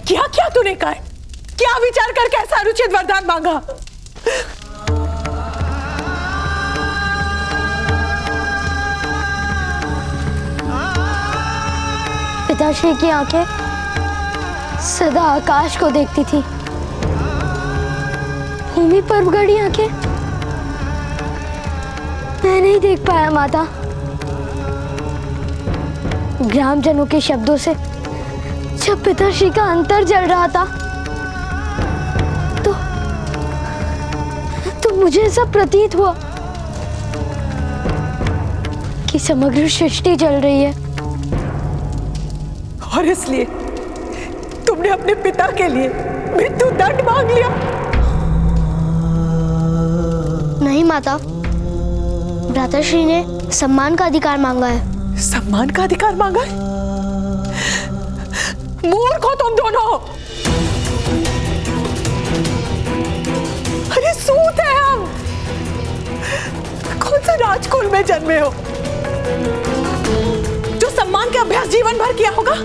क्या क्या तूने कहा? क्या विचार करके ऐसा अनुचित वरदान मांगा? पिताश्री की आंखें सदा आकाश को देखती थी। भूमि पर गड़ी आंखें मैं नहीं देख पाया माता। ग्रामजनों के शब्दों से जब पिताश्री का अंतर जल रहा था तो मुझे ऐसा प्रतीत हुआ कि समग्र सृष्टि जल रही है। और इसलिए तुमने अपने पिता के लिए मृत्यु दंड मांग लिया? नहीं माता, भ्राताश्री ने सम्मान का अधिकार मांगा है। सम्मान का अधिकार मांगा है? मूर्ख हो तुम दोनों। अरे सूत है हम। कौन से राजकुल में जन्मे हो जो सम्मान के अभ्यास जीवन भर किया होगा?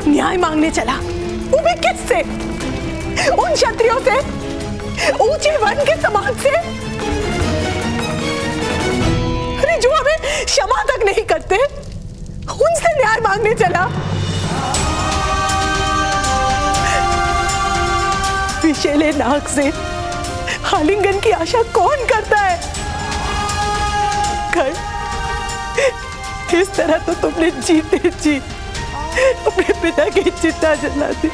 न्याय मांगने चला, वो भी किससे? उन क्षत्रियों से, ऊंचे वर्ण के समाज से, अरे जो हमें क्षमा तक नहीं करते, उनसे न्याय मांगने चला। विषैले नाक से आलिंगन की आशा कौन करता है? कर इस तरह तो तुमने जीते जी अपने पिता की चिता जला दी।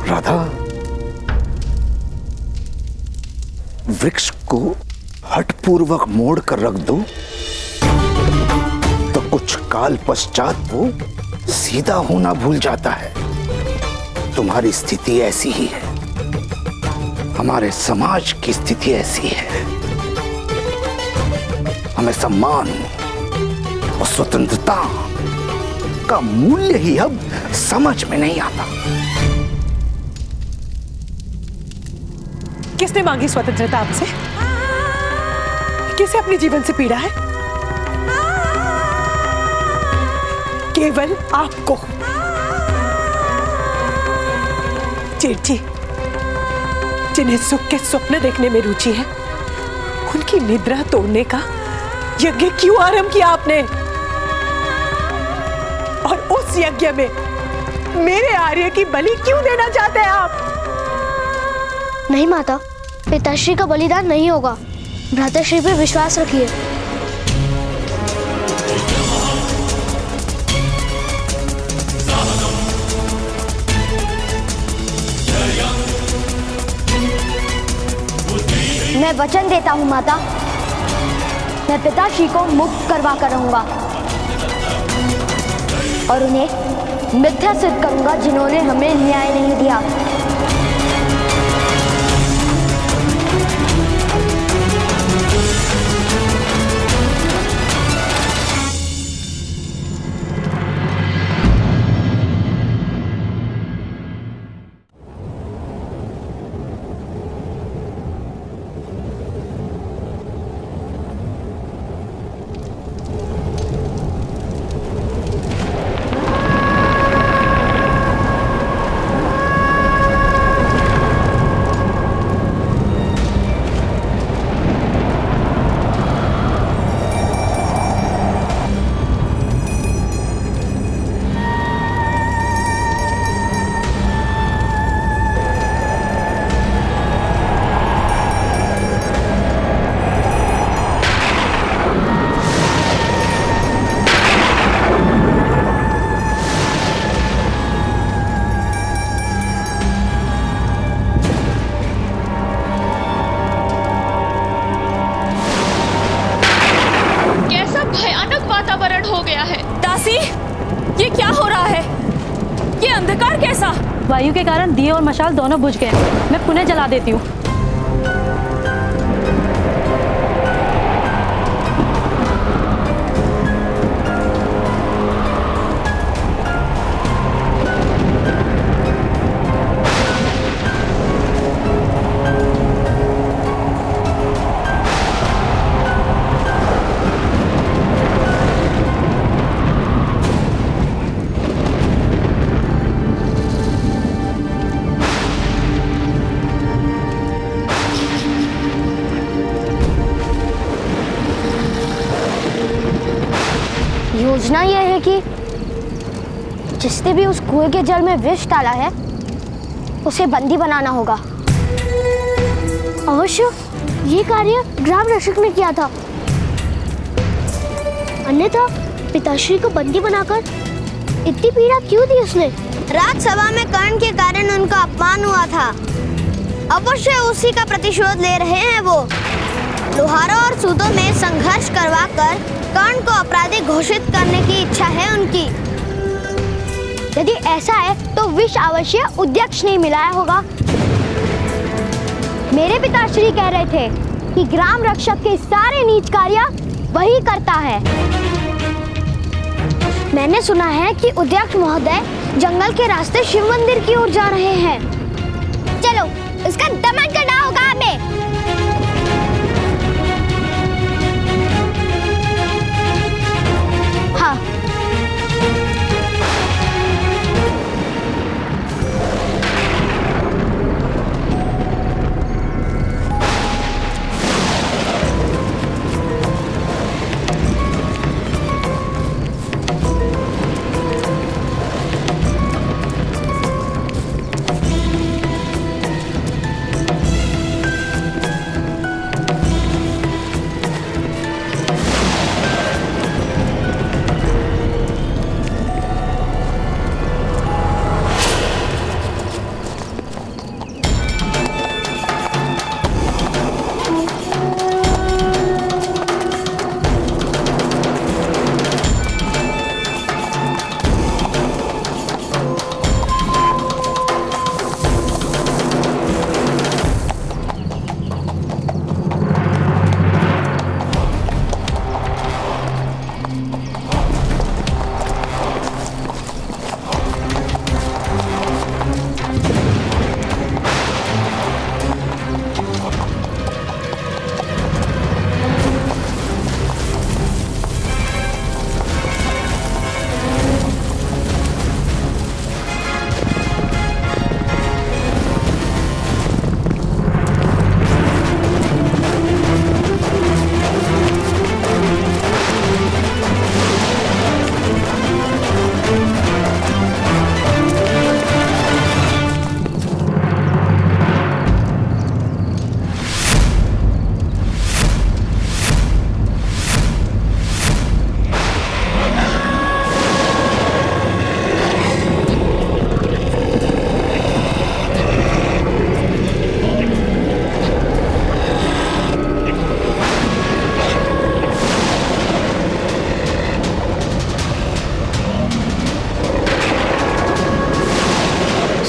राधा, वृक्ष को हठपूर्वक मोड़ कर रख दो तो कुछ काल पश्चात वो सीधा होना भूल जाता है। तुम्हारी स्थिति ऐसी ही है, हमारे समाज की स्थिति ऐसी है। हमें सम्मान और स्वतंत्रता का मूल्य ही अब समझ में नहीं आता। किसने मांगी स्वतंत्रता आपसे? किसे अपने जीवन से पीड़ा है? केवल आपको। जेठ जी, जिन्हें सुख के स्वप्न देखने में रुचि है, उनकी निद्रा तोड़ने का यज्ञ क्यों आरंभ किया आपने? और उस यज्ञ में मेरे आर्य की बलि क्यों देना चाहते हैं आप? नहीं माता, पिताश्री का बलिदान नहीं होगा। भ्राताश्री पे विश्वास रखिए। मैं वचन देता हूँ माता, मैं पिताश्री को मुक्त करवा कर रहूंगा और उन्हें मिथ्या सिद्ध करूंगा जिन्होंने हमें न्याय नहीं दिया। वायु के कारण दिए और मशाल दोनों बुझ गए। मैं पुनः जला देती हूँ। कि जिसने भी उस कुएं के जल में विष डाला है उसे बंदी बनाना होगा। अवश्य ये कार्य ग्राम रक्षक ने किया था, अन्यथा पिताश्री को बंदी बनाकर इतनी पीड़ा क्यों दी उसने? राजसभा में कर्ण के कारण उनका अपमान हुआ था, अवश्य उसी का प्रतिशोध ले रहे हैं वो। लोहारों और सूतों में संघर्ष करवाकर कर्ण को अपराधी घोषित करने की इच्छा है उनकी। यदि ऐसा है तो विष अवश्य उद्यक्ष ने मिलाया होगा। मेरे पिताश्री कह रहे थे कि ग्राम रक्षक के सारे नीच कार्य वही करता है। मैंने सुना है कि उद्यक्ष महोदय जंगल के रास्ते शिव मंदिर की ओर जा रहे हैं। चलो उसका दमन करना होगा हमें। हाँ,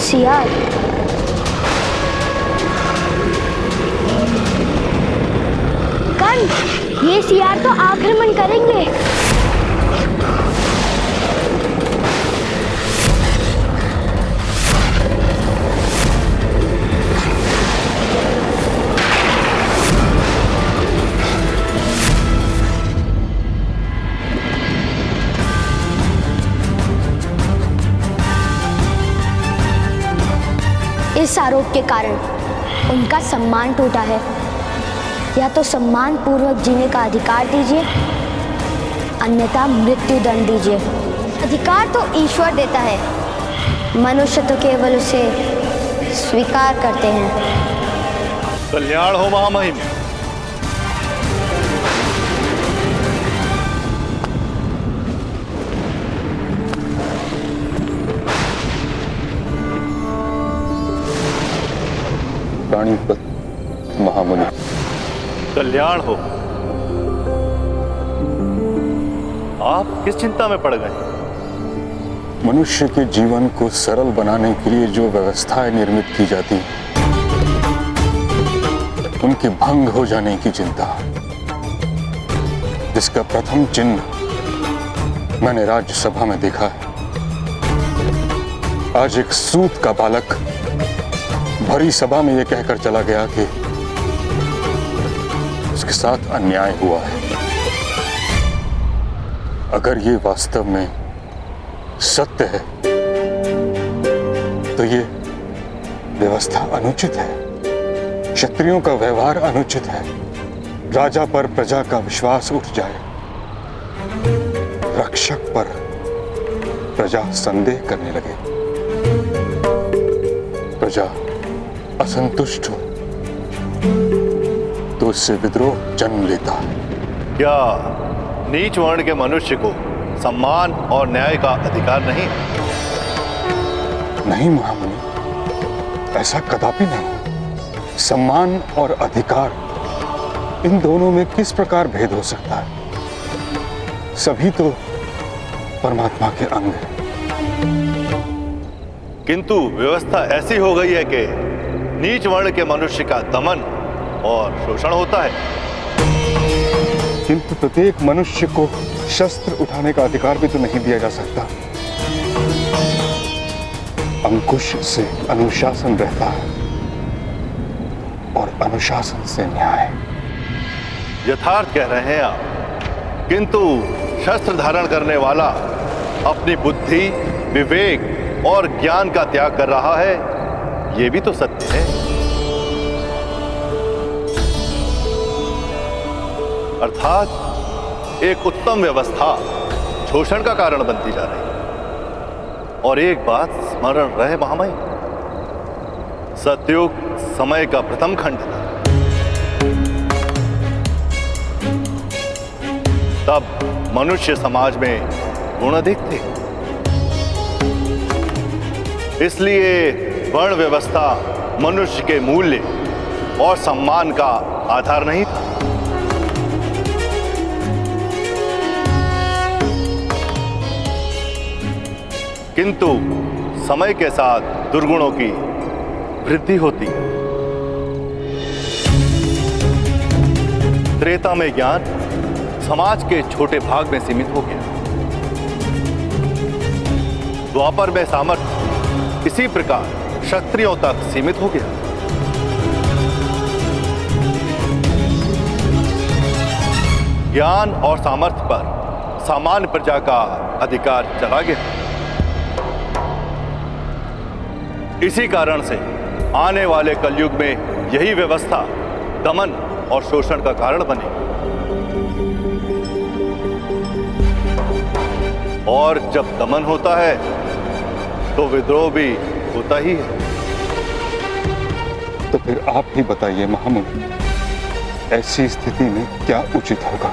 सियार। कर्ण, ये सियार तो आक्रमण करेंगे। इस आरोप के कारण उनका सम्मान टूटा है। या तो सम्मान पूर्वक जीने का अधिकार दीजिए, अन्यथा मृत्यु दंड दीजिए। अधिकार तो ईश्वर देता है, मनुष्य तो केवल उसे स्वीकार करते हैं। कल्याण हो महामहिम। प्राणीपत महामुनि। कल्याण हो। आप किस चिंता में पड़ गए? मनुष्य के जीवन को सरल बनाने के लिए जो व्यवस्थाएं निर्मित की जाती हैं, उनके भंग हो जाने की चिंता, जिसका प्रथम चिन्ह मैंने राज्यसभा में देखा है। आज एक सूत का बालक भरी सभा में यह कहकर चला गया कि उसके साथ अन्याय हुआ है। अगर ये वास्तव में सत्य है तो ये व्यवस्था अनुचित है, क्षत्रियों का व्यवहार अनुचित है। राजा पर प्रजा का विश्वास उठ जाए, रक्षक पर प्रजा संदेह करने लगे, प्रजा असंतुष्ट हो, तो इससे विद्रोह जन्म लेता है। क्या नीच वर्ण के मनुष्य को सम्मान और न्याय का अधिकार नहीं? नहीं महामुनि, ऐसा कदापि नहीं। सम्मान और अधिकार, इन दोनों में किस प्रकार भेद हो सकता है? सभी तो परमात्मा के अंग हैं। किंतु व्यवस्था ऐसी हो गई है कि नीच वर्ण के मनुष्य का दमन और शोषण होता है। किंतु प्रत्येक मनुष्य को शस्त्र उठाने का अधिकार भी तो नहीं दिया जा सकता। अंकुश से अनुशासन रहता है और अनुशासन से न्याय। यथार्थ कह रहे हैं आप, किंतु शस्त्र धारण करने वाला अपनी बुद्धि, विवेक और ज्ञान का त्याग कर रहा है, यह भी तो सत्य है। अर्थात एक उत्तम व्यवस्था शोषण का कारण बनती जा रही है। और एक बात स्मरण रहे महामहिम, सतयुग समय का प्रथम खंड था। तब मनुष्य समाज में गुण अधिक थे, इसलिए वर्ण व्यवस्था मनुष्य के मूल्य और सम्मान का आधार नहीं था। किंतु समय के साथ दुर्गुणों की वृद्धि होती है। त्रेता में ज्ञान समाज के छोटे भाग में सीमित हो गया। द्वापर में सामर्थ्य इसी प्रकार क्षत्रियों तक सीमित हो गया। ज्ञान और सामर्थ्य पर सामान्य प्रजा का अधिकार चला गया। इसी कारण से आने वाले कलयुग में यही व्यवस्था दमन और शोषण का कारण बनेगी। और जब दमन होता है तो विद्रोह भी होता ही है। तो फिर आप ही बताइए महामुनि, ऐसी स्थिति में क्या उचित होगा?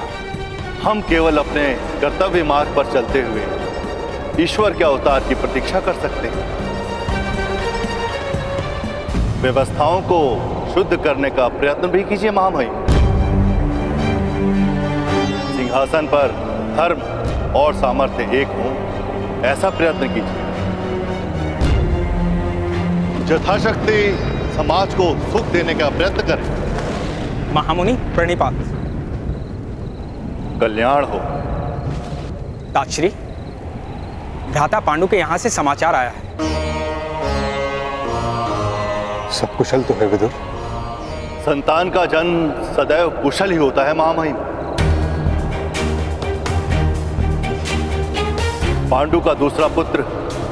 हम केवल अपने कर्तव्य मार्ग पर चलते हुए ईश्वर के अवतार की प्रतीक्षा कर सकते हैं। व्यवस्थाओं को शुद्ध करने का प्रयत्न भी कीजिए महामहिम। सिंहासन पर धर्म और सामर्थ्य एक हो, ऐसा प्रयत्न कीजिए। यथाशक्ति समाज को सुख देने का प्रयत्न करें। महामुनि प्रणिपात। कल्याण हो। ताक्षरी, भ्राता पांडु के यहां से समाचार आया है। सब कुशल तो है विदुर? संतान का जन्म सदैव कुशल ही होता है महामहिम। पांडु का दूसरा पुत्र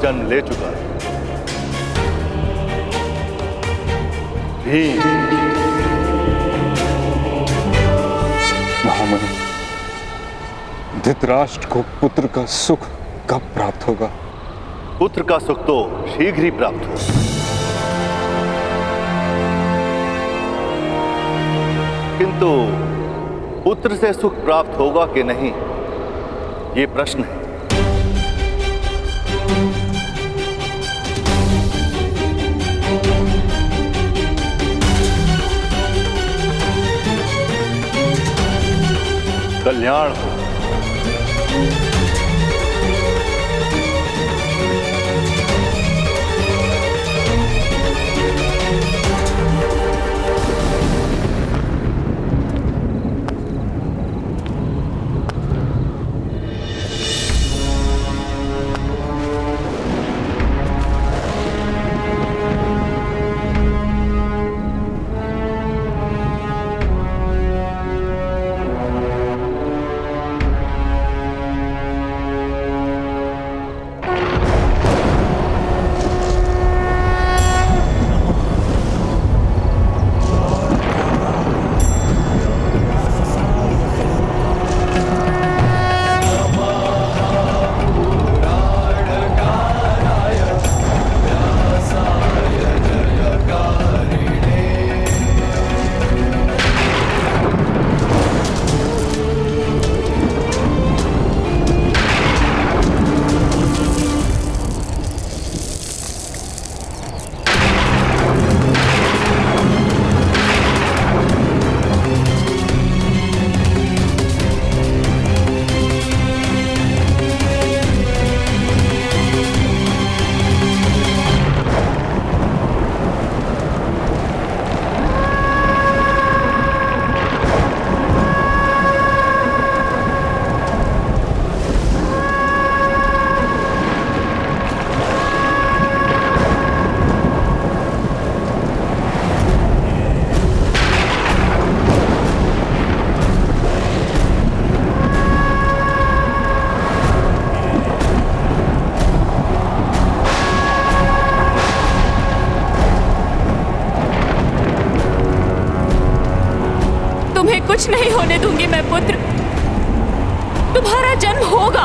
जन्म ले चुका है। भीम। महामुनि, धृतराष्ट्र को पुत्र का सुख कब प्राप्त होगा? पुत्र का सुख तो शीघ्र ही प्राप्त हो। किंतु पुत्र से सुख प्राप्त होगा कि नहीं, ये प्रश्न है। कल्याण हो। कुछ नहीं होने दूंगी मैं पुत्र। तुम्हारा जन्म होगा।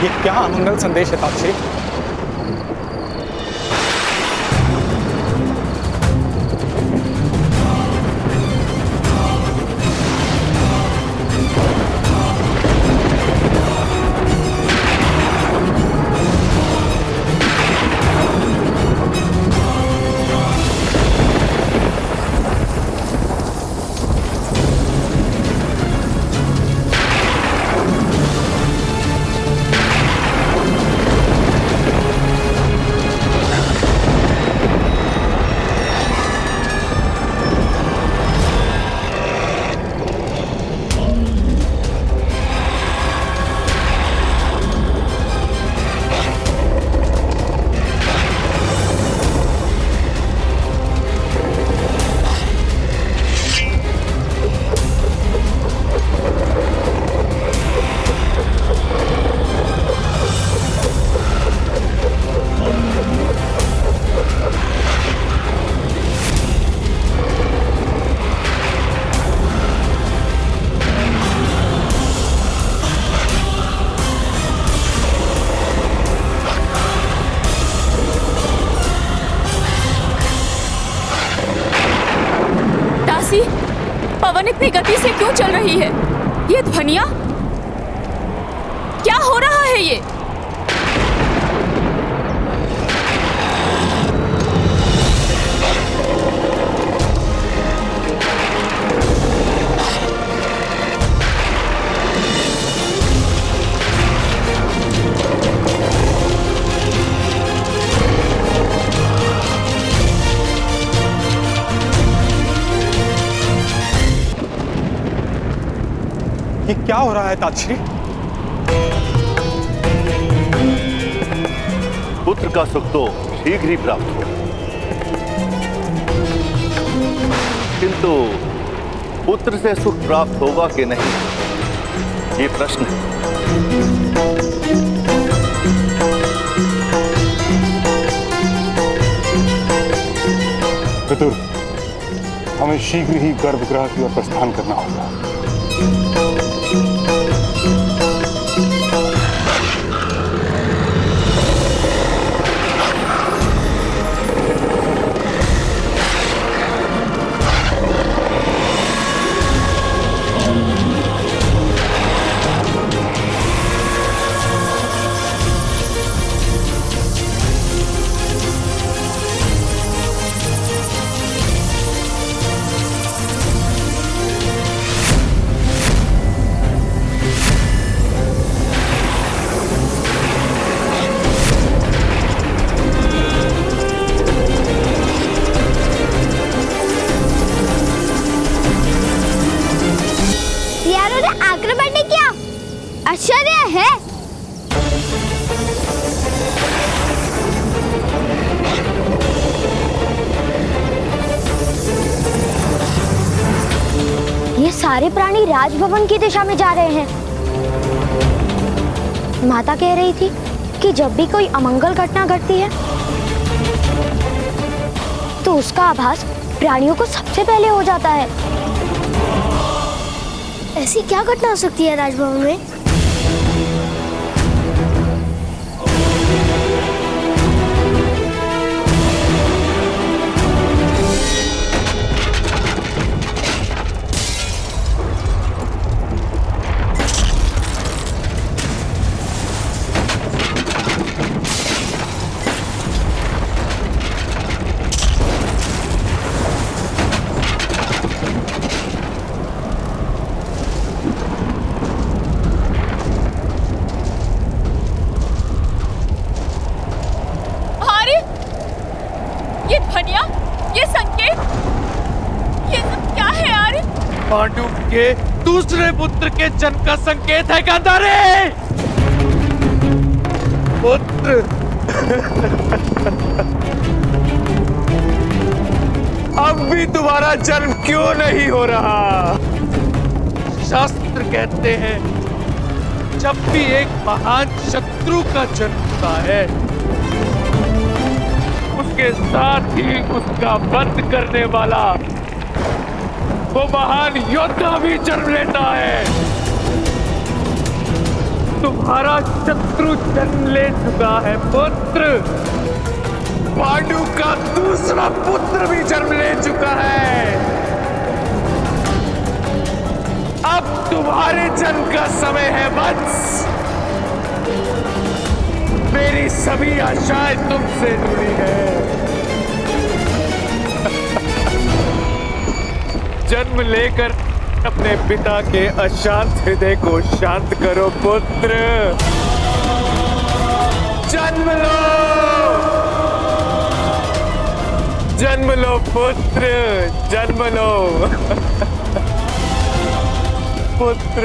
ये क्या अमंगल संदेश है ताक्षी? पवन इतनी गति से क्यों चल रही है? ये ध्वनियां क्या हो रहा है ये? ये क्या हो रहा है ताक्षी? पुत्र का सुख तो शीघ्र ही प्राप्त हो, किंतु पुत्र से सुख प्राप्त होगा कि नहीं, ये प्रश्न है। विदुर, हमें शीघ्र ही गर्भगृह की ओर प्रस्थान करना होगा। आश्चर्य है। ये सारे प्राणी राजभवन की दिशा में जा रहे हैं। माता कह रही थी कि जब भी कोई अमंगल घटना घटती है तो उसका आभास प्राणियों को सबसे पहले हो जाता है। ऐसी क्या घटना हो सकती है राजभवन में? पांडु के दूसरे पुत्र के जन्म का संकेत है गांधारी। पुत्र अब भी तुम्हारा जन्म क्यों नहीं हो रहा? शास्त्र कहते हैं जब भी एक महान शत्रु का जन्म होता है उसके साथ ही उसका वध करने वाला वो महान योद्धा भी जन्म लेता है। तुम्हारा शत्रु जन्म ले चुका है पुत्र। पांडु का दूसरा पुत्र भी जन्म ले चुका है। अब तुम्हारे जन्म का समय है वत्स। मेरी सभी आशाएं तुमसे जुड़ी है। जन्म लेकर अपने पिता के अशांत हृदय को शांत करो पुत्र। जन्म लो, जन्म लो पुत्र, जन्म लो पुत्र।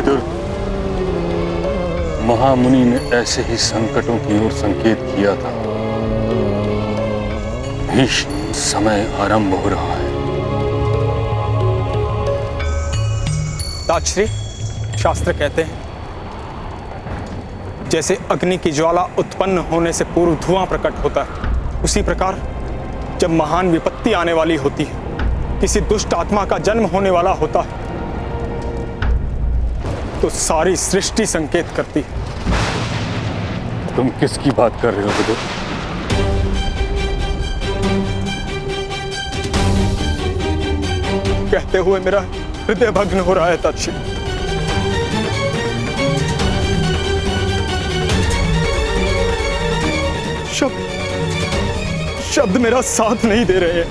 विदुर, महामुनि ने ऐसे ही संकटों की ओर संकेत किया था। भीष्म, समय आरंभ हो रहा है। ताजश्री, शास्त्र कहते हैं जैसे अग्नि की ज्वाला उत्पन्न होने से पूर्व धुआं प्रकट होता है, उसी प्रकार जब महान विपत्ति आने वाली होती है, किसी दुष्ट आत्मा का जन्म होने वाला होता है, तो सारी सृष्टि संकेत करती है। तुम किसकी बात कर रहे हो विदुर? कहते हुए मेरा हृदय भग्न हो रहा है ताजश्री। शब्द मेरा साथ नहीं दे रहे हैं।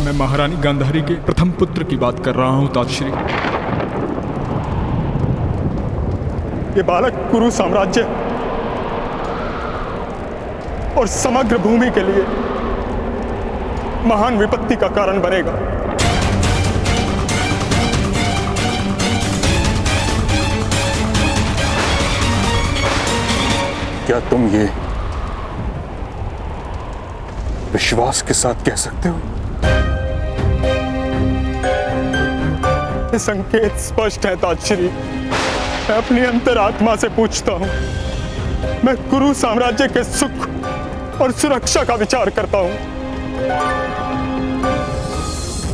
मैं महारानी गांधारी के प्रथम पुत्र की बात कर रहा हूं ताजश्री। ये बालक कुरु साम्राज्य और समग्र भूमि के लिए महान विपत्ति का कारण बनेगा। क्या तुम ये विश्वास के साथ कह सकते हो? ये संकेत स्पष्ट है ताजश्री। मैं अपनी अंतरात्मा से पूछता हूं। मैं कुरु साम्राज्य के सुख और सुरक्षा का विचार करता हूं।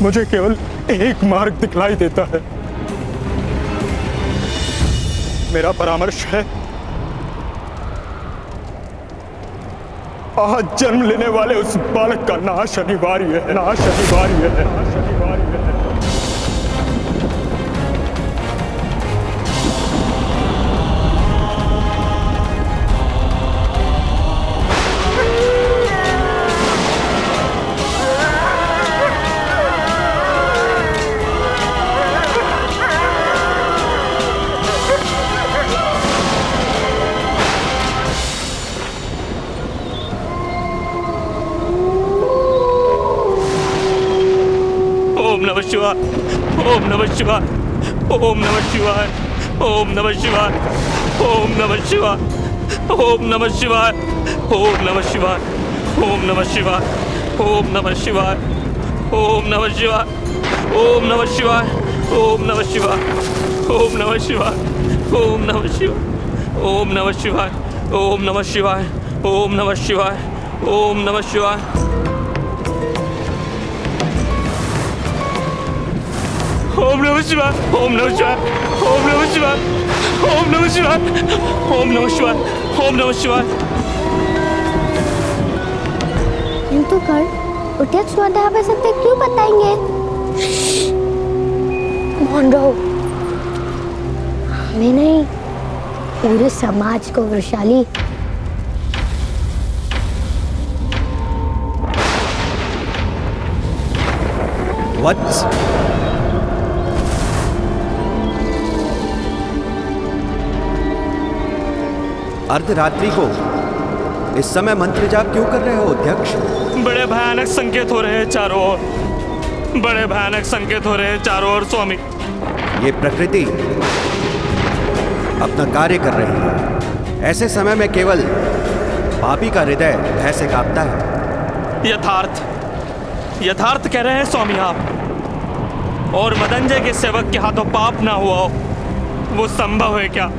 मुझे केवल एक मार्ग दिखलाई देता है। मेरा परामर्श है, आज जन्म लेने वाले उस बालक का नाश अनिवार्य है, नाश अनिवार्य है, नाश अनिवार्य है। ओम नमः शिवाय, ओम नमः शिवाय, ओम नमः शिवाय, ओम नमः शिवाय, ओम नमः शिवाय, ओम नमः शिवाय, ओम नमः शिवाय, ओम नमः शिवाय, ओम नमः शिवाय, ओम नमः शिवाय, ओम नमः शिवाय, ओम नमः शिवाय, ओम नमः शिवाय, ओम नमः शिवाय, ओम नमः शिवाय, ओम नमः शिवाय, ओम नमः शिवाय, ओम नमः शिवाय। ओम नमः शिवाय, ओम नमः शिवाय, ओम नमः शिवाय, ओम नमः शिवाय, ओम नमः शिवाय, ओम नमः शिवाय। किंतु कर्ण, उठक स्वतः पे सत्य क्यों बताएंगे? मौन रहो। हमें नहीं, पूरे समाज को वृषाली। वत्स, अर्धरात्रि को इस समय मंत्र जाप क्यों कर रहे हो अध्यक्ष? बड़े भयानक संकेत हो रहे हैं चारों ओर, बड़े भयानक संकेत हो रहे हैं चारों ओर स्वामी। ये प्रकृति अपना कार्य कर रही है। ऐसे समय में केवल पापी का हृदय भय से कांपता है। यथार्थ कह रहे हैं स्वामी आप। और मदंजय के सेवक के हाथों पाप ना हुआ हो, वो संभव है क्या?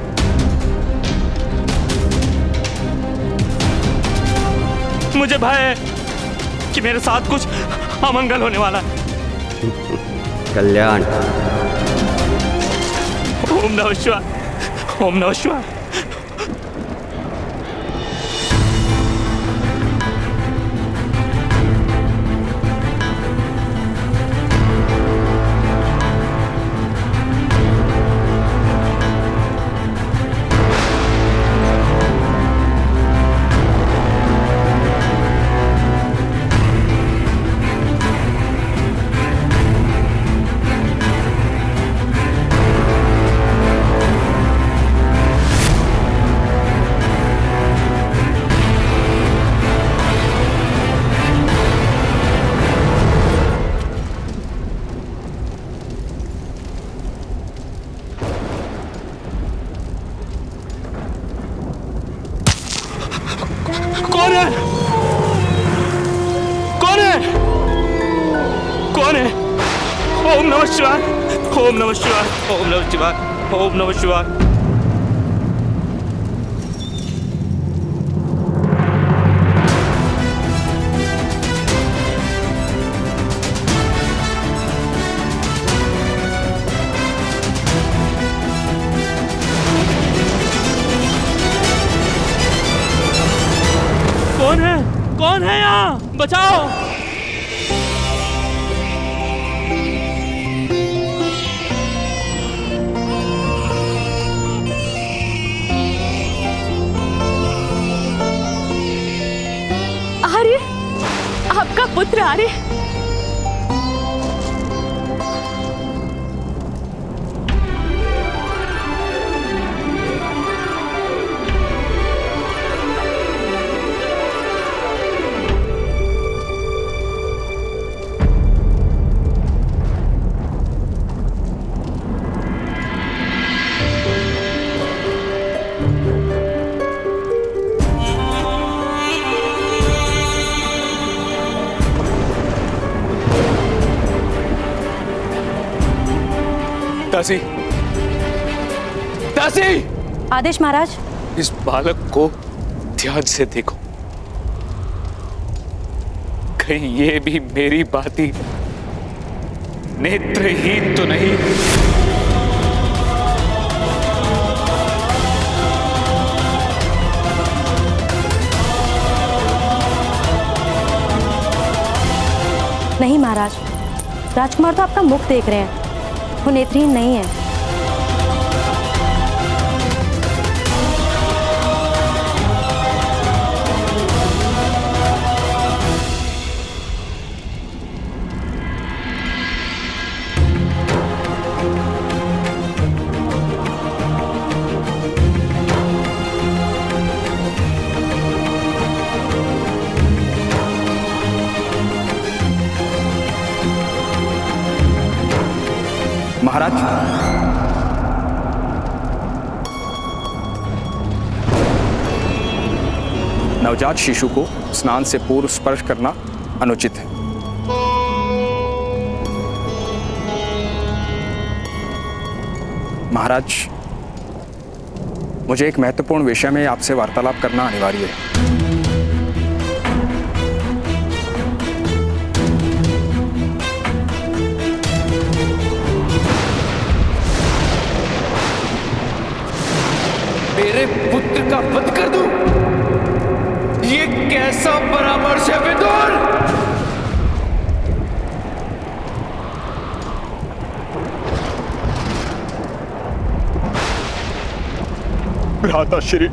मुझे भय है कि मेरे साथ कुछ अमंगल होने वाला है। कल्याण। ओम नमः शिवाय, ओम नमः शिवाय। नमः शिवाय, ओम नमः शिवाय, ओम नमः शिवाय, ओम नमः शिवाय। कौन है? कौन है यहाँ? बचाओ! आर्य, आपका पुत्र आर्य। दासी, दासी! आदेश महाराज। इस बालक को ध्यान से देखो, कहीं ये भी मेरी भांति नेत्रहीन तो नहीं। नहीं महाराज, राजकुमार तो आपका मुख देख रहे हैं, वो नेत्रहीन नहीं है। महाराज, नवजात शिशु को स्नान से पूर्व स्पर्श करना अनुचित है। महाराज, मुझे एक महत्वपूर्ण विषय में आपसे वार्तालाप करना अनिवार्य है। मेरे पुत्र का वध कर दूं? ये कैसा परामर्श है विदुर? भ्राताश्री,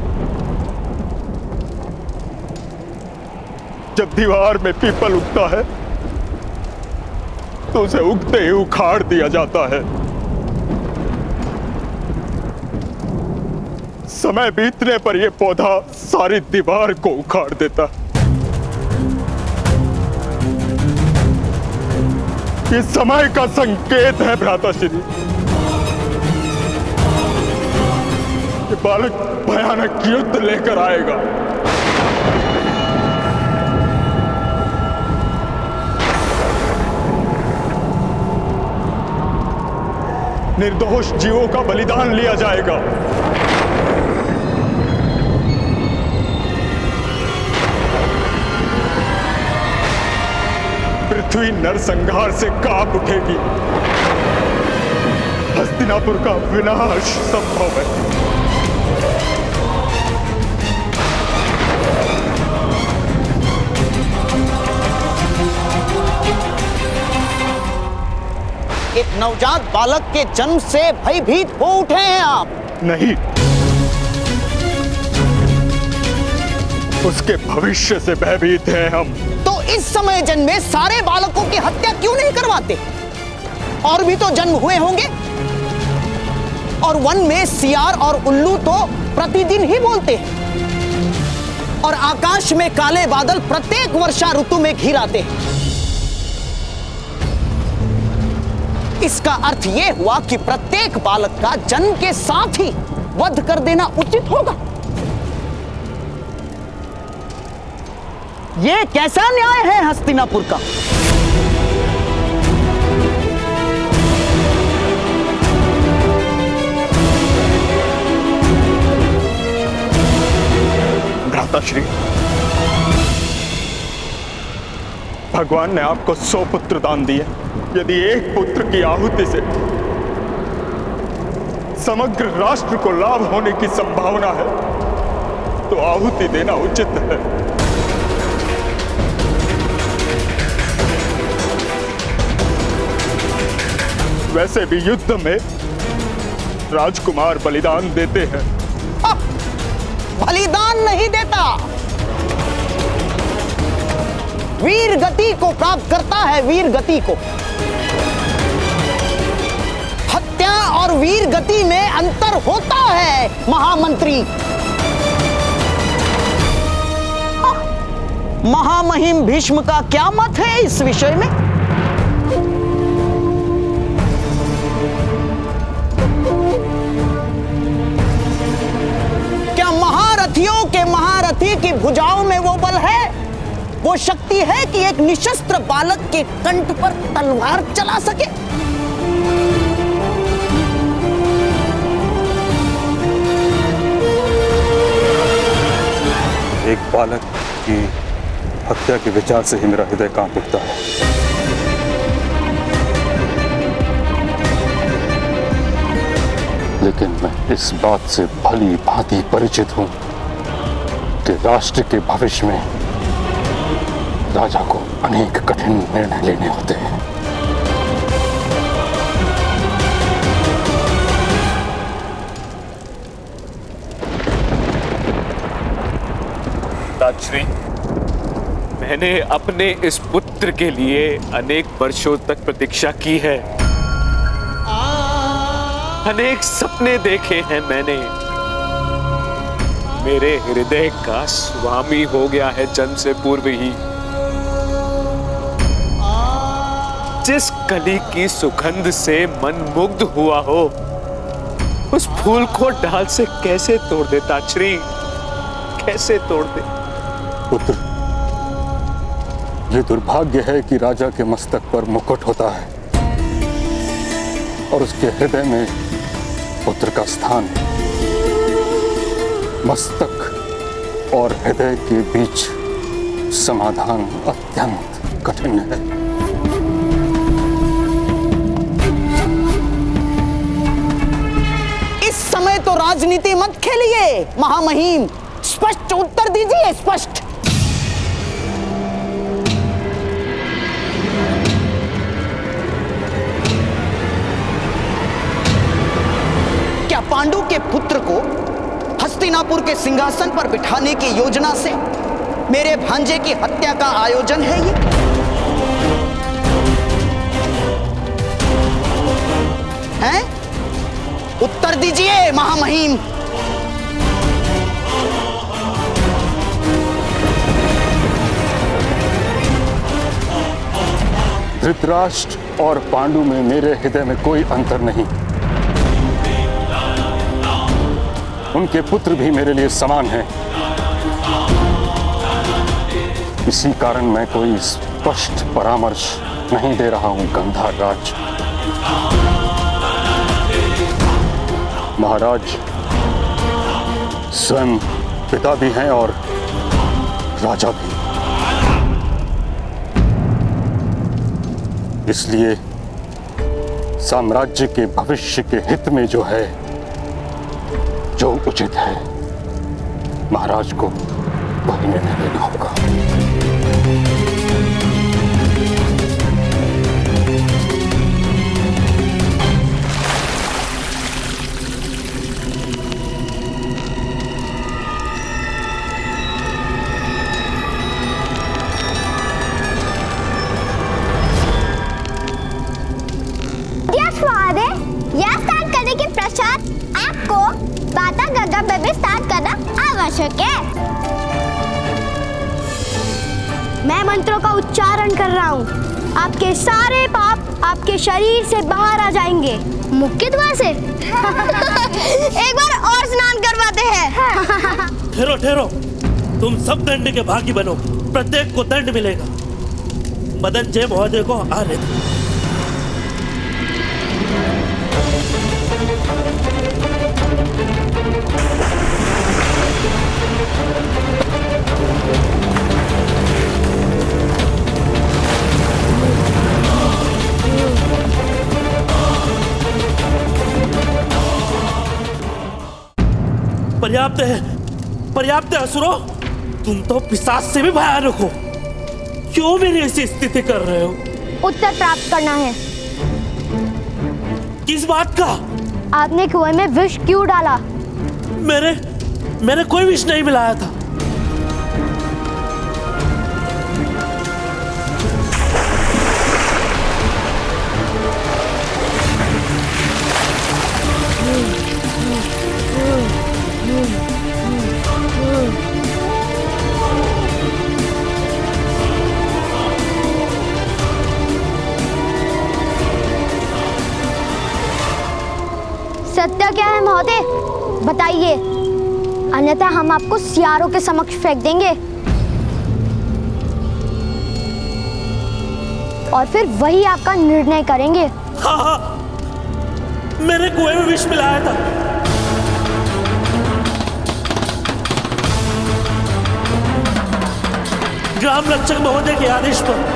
जब दीवार में पीपल उगता है तो उसे उगते ही उखाड़ दिया जाता है। समय बीतने पर यह पौधा सारी दीवार को उखाड़ देता। ये समय का संकेत है भ्राताश्री। ये बालक भयानक युद्ध लेकर आएगा। निर्दोष जीवों का बलिदान लिया जाएगा। पृथ्वी नरसंहार से कांप उठेगी। हस्तिनापुर का विनाश संभव है। एक नवजात बालक के जन्म से भयभीत हो उठे हैं आप? नहीं, उसके भविष्य से भयभीत हैं हम। तो इस समय जन्मे सारे बालकों की हत्या क्यों नहीं करवाते? और भी तो जन्म हुए होंगे। और वन में सियार और उल्लू तो प्रतिदिन ही बोलते हैं। और आकाश में काले बादल प्रत्येक वर्षा ऋतु में घिर आते हैं। इसका अर्थ यह हुआ कि प्रत्येक बालक का जन्म के साथ ही वध कर देना उचित होगा। यह कैसा न्याय है हस्तिनापुर का? पिताश्री, भगवान ने आपको 100 पुत्र दान दिए। यदि एक पुत्र की आहुति से समग्र राष्ट्र को लाभ होने की संभावना है तो आहुति देना उचित है। वैसे भी युद्ध में राजकुमार बलिदान देते हैं। बलिदान नहीं देता, वीर गति को प्राप्त करता है। वीर गति को, हत्या और वीर गति में अंतर होता है महामंत्री। महामहिम भीष्म का क्या मत है इस विषय में? क्या महारथियों के महारथी की भुजाओं में वो बल है, वो शक्ति है कि एक निशस्त्र बालक के कंठ पर तलवार चला सके? एक बालक की हत्या के विचार से ही मेरा हृदय कांप उठता है। लेकिन मैं इस बात से भली भांति परिचित हूं कि राष्ट्र के भविष्य में राजा को अनेक कठिन निर्णय लेने होते हैं। पिताश्री, मैंने अपने इस पुत्र के लिए अनेक वर्षों तक प्रतीक्षा की है। अनेक सपने देखे हैं मैंने। मेरे हृदय का स्वामी हो गया है जन्म से पूर्व ही। जिस कली की सुगंध से मन मुग्ध हुआ हो, उस फूल को डाल से कैसे तोड़ देता श्री, कैसे तोड़ दे? पुत्र, ये दुर्भाग्य है कि राजा के मस्तक पर मुकुट होता है और उसके हृदय में पुत्र का स्थान। मस्तक और हृदय के बीच समाधान अत्यंत कठिन है। इस समय तो राजनीति मत खेलिए महामहिम, स्पष्ट उत्तर दीजिए, स्पष्ट। क्या पांडु के पुत्र को हस्तिनापुर के सिंहासन पर बिठाने की योजना से मेरे भांजे की हत्या का आयोजन है ये? हैं? उत्तर दीजिए महामहिम। धृतराष्ट्र और पांडु में मेरे हृदय में कोई अंतर नहीं। उनके पुत्र भी मेरे लिए समान हैं। इसी कारण मैं कोई स्पष्ट परामर्श नहीं दे रहा हूं गंधार राज। महाराज स्वयं पिता भी हैं और राजा भी। इसलिए साम्राज्य के भविष्य के हित में जो है, जो उचित है, महाराज को वही निर्णय लेना होगा। यह स्टार्ट करने के पश्चात आपको बाता गगा में भी स्टार्ट करना आवश्यक है। मैं मंत्रों का उच्चारण कर रहा हूँ। आपके सारे पाप आपके शरीर से बाहर आ जाएंगे। मुख्य द्वार से। एक बार और स्नान करवाते हैं। ठहरो ठहरो, तुम सब दंड के भागी बनो, प्रत्येक को दंड मिलेगा। मदन जय महोदय को आ लेते। पर्याप्त है, पर्याप्त है असुरो। तुम तो पिशाच से भी भयानक हो। क्यों मेरी ऐसी स्थिति कर रहे हो? उत्तर प्राप्त करना है। किस बात का? आपने कुएं में विष क्यों डाला? मैंने कोई विष नहीं मिलाया था। सत्य क्या है महोदय, बताइए, अन्यथा हम आपको सियारों के समक्ष फेंक देंगे और फिर वही आपका निर्णय करेंगे। हाँ, मैंने कुएं में विष मिलाया था। ग्राम रक्षक महोदय के आदेश पर।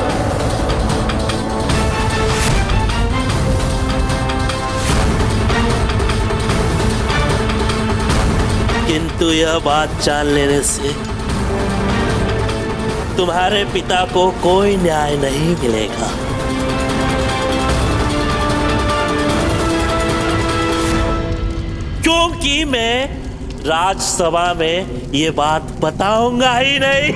किंतु यह बात जान लेने से तुम्हारे पिता को कोई न्याय नहीं मिलेगा। क्योंकि मैं राजसभा में ये बात बताऊंगा ही नहीं।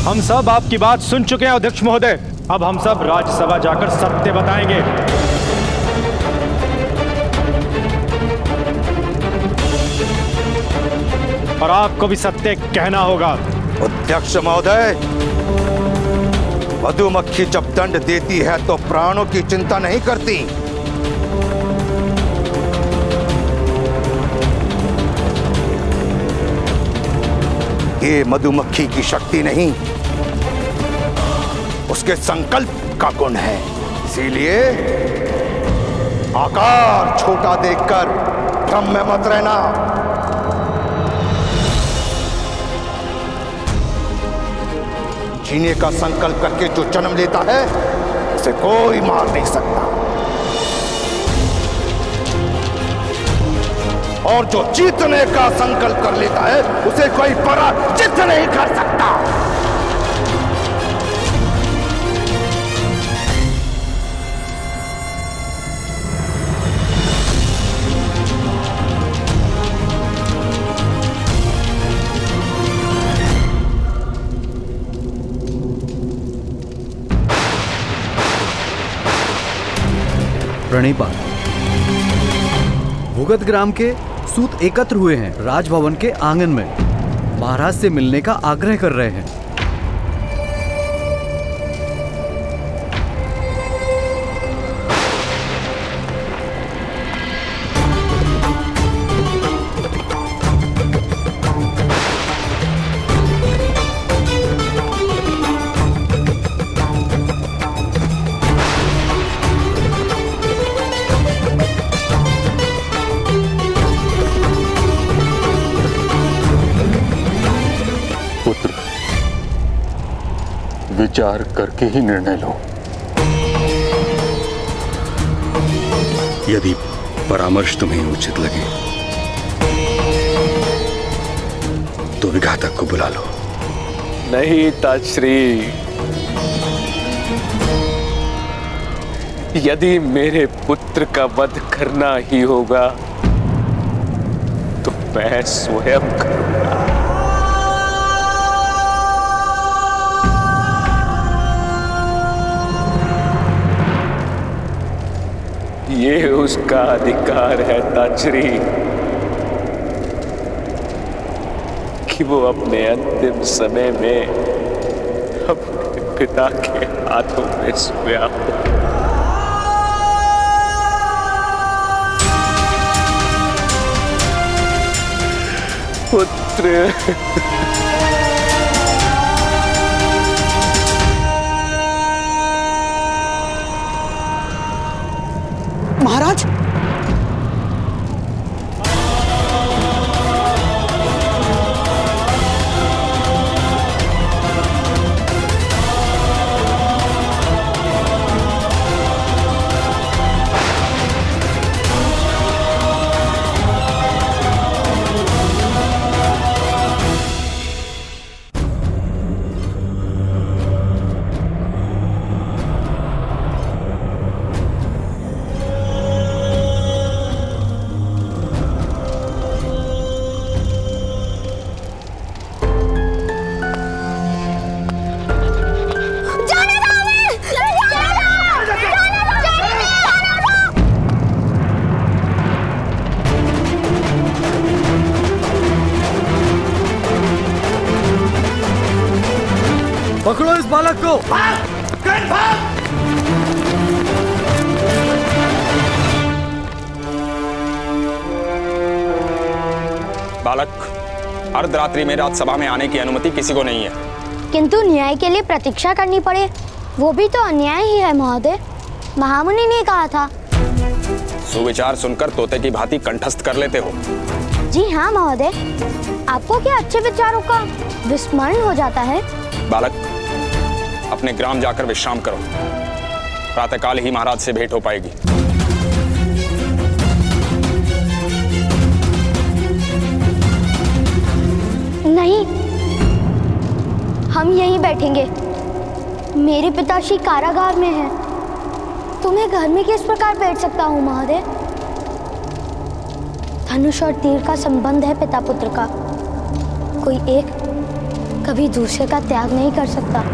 हम सब आपकी बात सुन चुके हैं अध्यक्ष महोदय। अब हम सब राज्यसभा जाकर सत्य बताएंगे। और आपको भी सत्य कहना होगा। अध्यक्ष महोदय, मधुमक्खी जब दंड देती है तो प्राणों की चिंता नहीं करती। ये मधुमक्खी की शक्ति नहीं, उसके संकल्प का गुण है। इसीलिए आकार छोटा देखकर भ्रम में मत रहना। जीने का संकल्प करके जो जन्म लेता है उसे कोई मार नहीं सकता, और जो जीतने का संकल्प कर लेता है उसे कोई पराजित नहीं कर सकता। प्रणिपात। भुगत ग्राम के सूत एकत्र हुए हैं, राजभवन के आंगन में महाराज से मिलने का आग्रह कर रहे हैं। विचार करके ही निर्णय लो। यदि परामर्श तुम्हें उचित लगे तो विघातक को बुला लो। नहीं ताजश्री, यदि मेरे पुत्र का वध करना ही होगा तो मैं स्वयं करूंगा। ये उसका अधिकार है ताजश्री कि वो अपने अंतिम समय में अपने पिता के हाथों में सोया हो। पुत्र महाराज, पकड़ो इस बालक को। बालक, अर्धरात्रि में राजसभा में आने की अनुमति किसी को नहीं है। किंतु न्याय के लिए प्रतीक्षा करनी पड़े, वो भी तो अन्याय ही है महोदय। महामुनि ने कहा था। सुविचार सुनकर तोते की भांति कंठस्थ कर लेते हो। जी हाँ महोदय, आपको क्या अच्छे विचारों का विस्मरण हो जाता है? बालक, अपने ग्राम जाकर विश्राम करो। प्रातःकाल ही महाराज से भेंट हो पाएगी। नहीं, हम यहीं बैठेंगे। मेरे पिताश्री कारागार में हैं। तुम्हें घर में किस प्रकार बैठ सकता हूँ महोदय? धनुष और तीर का संबंध है पिता पुत्र का। कोई एक कभी दूसरे का त्याग नहीं कर सकता।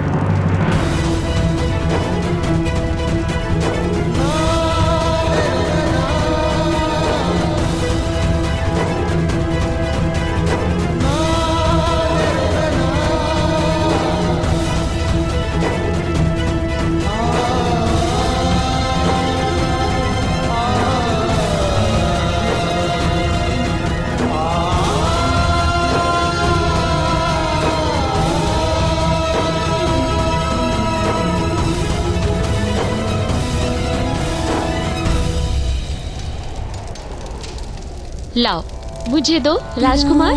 लाओ, मुझे दो राजकुमार।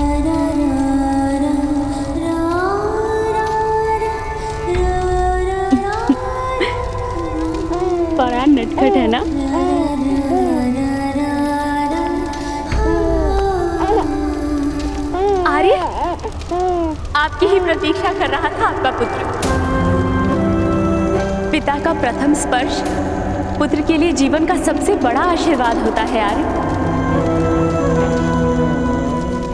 बड़ा नटखट है ना? आर्य, आपकी ही प्रतीक्षा कर रहा था आपका पुत्र। पिता का प्रथम स्पर्श पुत्र के लिए जीवन का सबसे बड़ा आशीर्वाद होता है आर्य।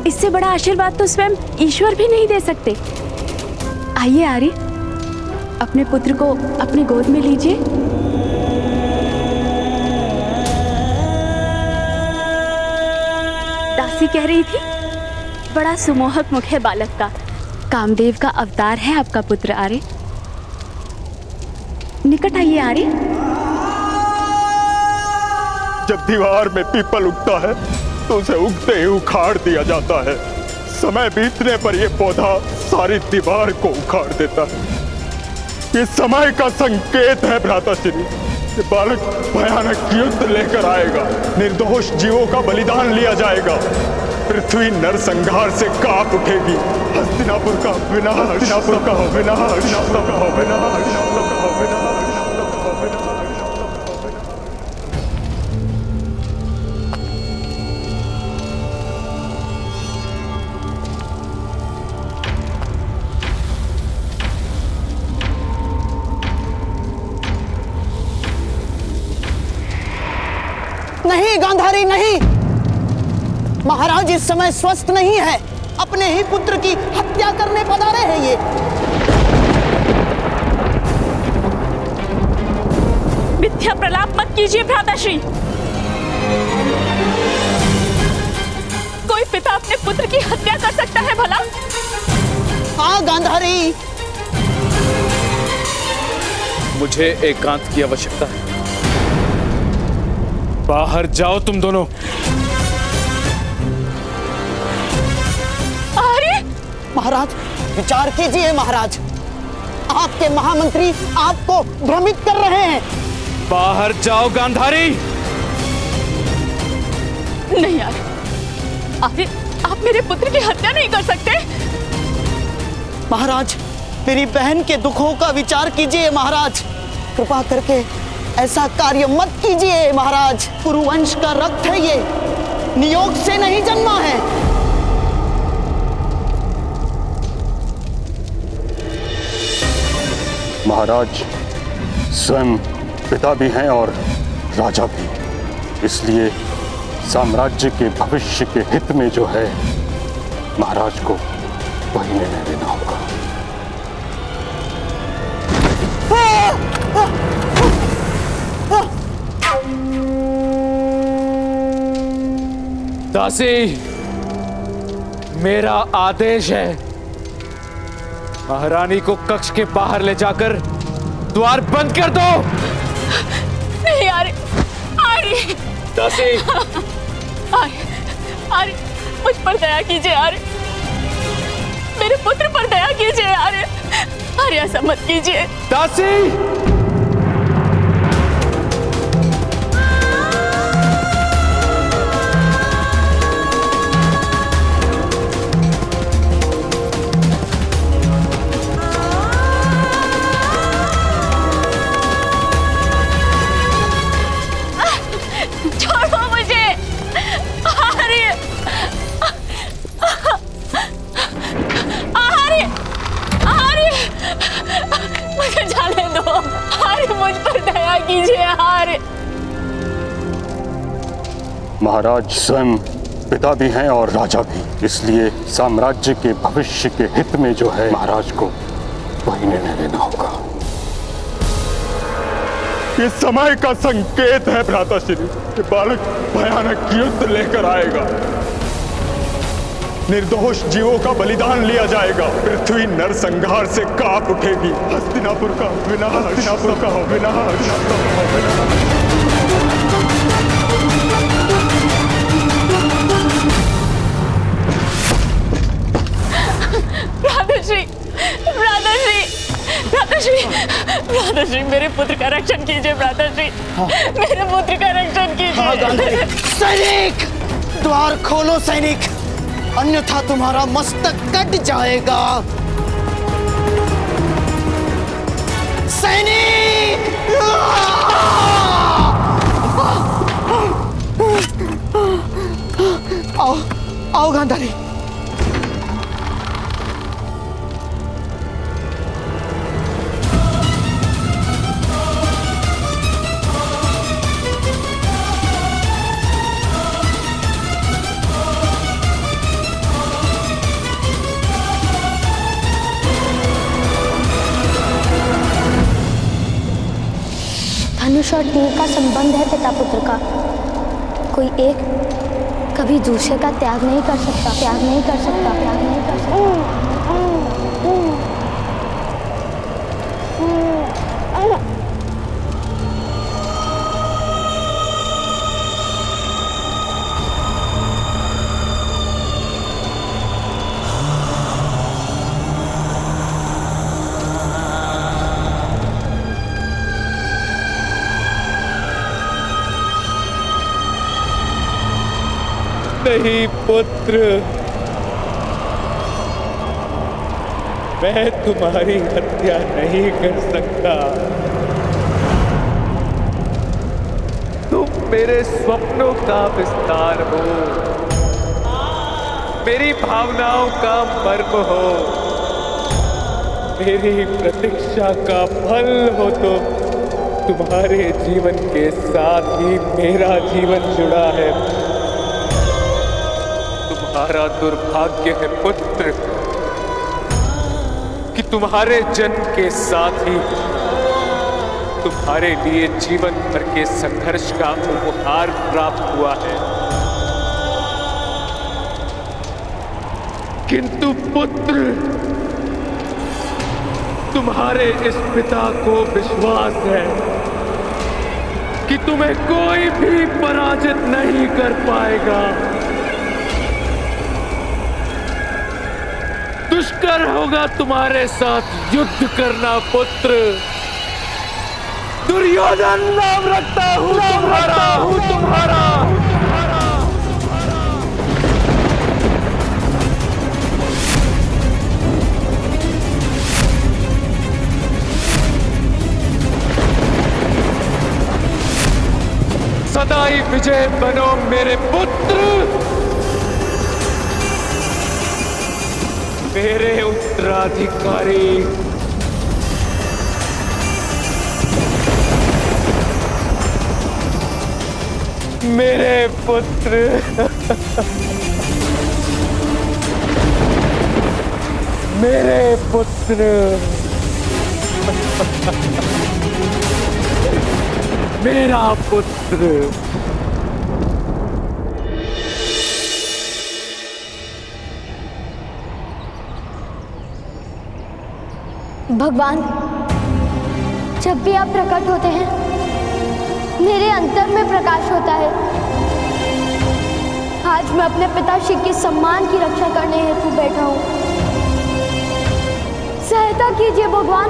इससे बड़ा आशीर्वाद तो स्वयं ईश्वर भी नहीं दे सकते। आइए आर्य, अपने पुत्र को अपनी गोद में लीजिए। दासी कह रही थी, बड़ा सुमोहक मुख है बालक का। कामदेव का अवतार है आपका पुत्र आर्य। निकट आइए आर्य। जब दीवार में पीपल उगता है तो उसे उगते ही उखाड़ दिया जाता है। समय बीतने पर यह पौधा सारी दीवार को उखाड़ देता है। ये समय का संकेत है भ्राताश्री। ये बालक भयानक युद्ध लेकर आएगा। निर्दोष जीवों का बलिदान लिया जाएगा। पृथ्वी नरसंहार से कांप उठेगी। हस्तिनापुर का विनाश, हस्तिनापुर का विनाश, हस्तिनापुर का विनाश, हस्तिनापुर का विनाश। नहीं गांधारी नहीं, महाराज इस समय स्वस्थ नहीं है। अपने ही पुत्र की हत्या करने पधारे हैं ये। मिथ्या प्रलाप मत कीजिए भ्राताश्री। कोई पिता अपने पुत्र की हत्या कर सकता है भला? हाँ गांधारी, मुझे एकांत की आवश्यकता है। बाहर जाओ तुम दोनों। अरे महाराज विचार कीजिए महाराज, आपके महामंत्री आपको भ्रमित कर रहे हैं। बाहर जाओ गांधारी। नहीं यार, अरे आप मेरे पुत्र की हत्या नहीं कर सकते। महाराज मेरी बहन के दुखों का विचार कीजिए महाराज, कृपा करके ऐसा कार्य मत कीजिए महाराज। कुरुवंश का रक्त है ये, नियोग से नहीं जन्मा है। महाराज स्वयं पिता भी हैं और राजा भी, इसलिए साम्राज्य के भविष्य के हित में जो है महाराज को वही निर्णय लेना होगा। दासी, मेरा आदेश है, महारानी को कक्ष के बाहर ले जाकर द्वार बंद कर दो। नहीं अरे अरे दासी, अरे मुझ पर दया कीजिए, अरे मेरे पुत्र पर दया कीजिए, अरे ऐसा मत कीजिए। दासी, छोड़ो मुझे, अरे अरे अरे मुझे जाने दो, अरे मुझ पर दया कीजिए। अरे महाराज स्वयं पिता भी हैं और राजा भी, इसलिए साम्राज्य के भविष्य के हित में जो है महाराज को वही निर्णय लेना होगा। ये समय का संकेत है भ्राताश्री, कि बालक भयानक युद्ध लेकर आएगा। निर्दोष जीवों का बलिदान लिया जाएगा। पृथ्वी नरसंहार से कांप उठेगी। हस्तिनापुर का विनाश, हस्तिनापुर का विनाश, हस्तिनापुर का विनाश। भ्राताश्री, भ्राताश्री, भ्राताश्री, भ्राताश्री, मेरे पुत्र का रक्षण कीजिए भ्राताश्री। मेरे पुत्र का रक्षण कीजिए। सैनिक, द्वार खोलो सैनिक, अन्यथा तुम्हारा मस्तक कट जाएगा। सैनिक, आओ आओ गांधारी। धनुष और तीर का संबंध है पिता पुत्र का। कोई एक कभी दूसरे का त्याग नहीं कर सकता, त्याग नहीं कर सकता, त्याग नहीं कर सकता। नहीं पुत्र, मैं तुम्हारी हत्या नहीं कर सकता। तुम मेरे स्वप्नों का विस्तार हो, मेरी भावनाओं का मर्म हो, मेरी प्रतीक्षा का फल हो। तुम्हारे जीवन के साथ ही मेरा जीवन जुड़ा है। तुम्हारा दुर्भाग्य है पुत्र कि तुम्हारे जन्म के साथ ही तुम्हारे लिए जीवन भर के संघर्ष का उपहार प्राप्त हुआ है। किंतु पुत्र, तुम्हारे इस पिता को विश्वास है कि तुम्हें कोई भी पराजित नहीं कर पाएगा। दुष्कर होगा तुम्हारे साथ युद्ध करना पुत्र। दुर्योधन नाम रखता हूं तुम्हारा। सदा ही विजय बनो मेरे पुत्र, मेरे उत्तराधिकारी। मेरे पुत्र। मेरे पुत्र। मेरा पुत्र। भगवान, जब भी आप प्रकट होते हैं मेरे अंतर में प्रकाश होता है। आज मैं अपने पिताश्री के सम्मान की रक्षा करने हेतु बैठा हूं। सहायता कीजिए भगवान।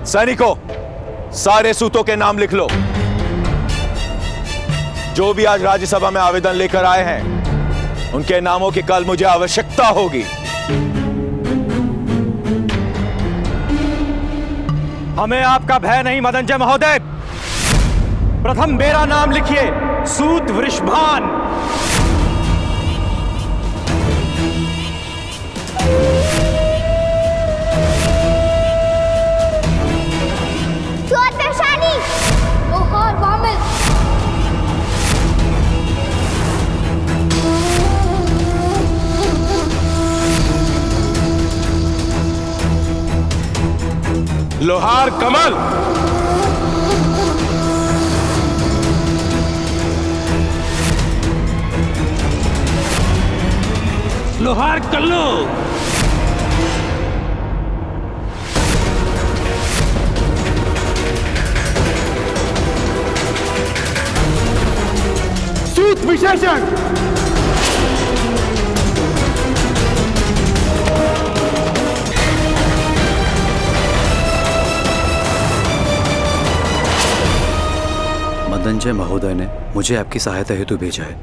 सैनिकों, सारे सूतों के नाम लिख लो। जो भी आज राज्यसभा में आवेदन लेकर आए हैं, उनके नामों की कल मुझे आवश्यकता होगी। हमें आपका भय नहीं मदनजय महोदय। प्रथम मेरा नाम लिखिए, सूत वृषभान। लोहार कमल। लोहार कल्लू। सूत विशेषण। मदनजय महोदय ने मुझे आपकी सहायता हेतु भेजा है।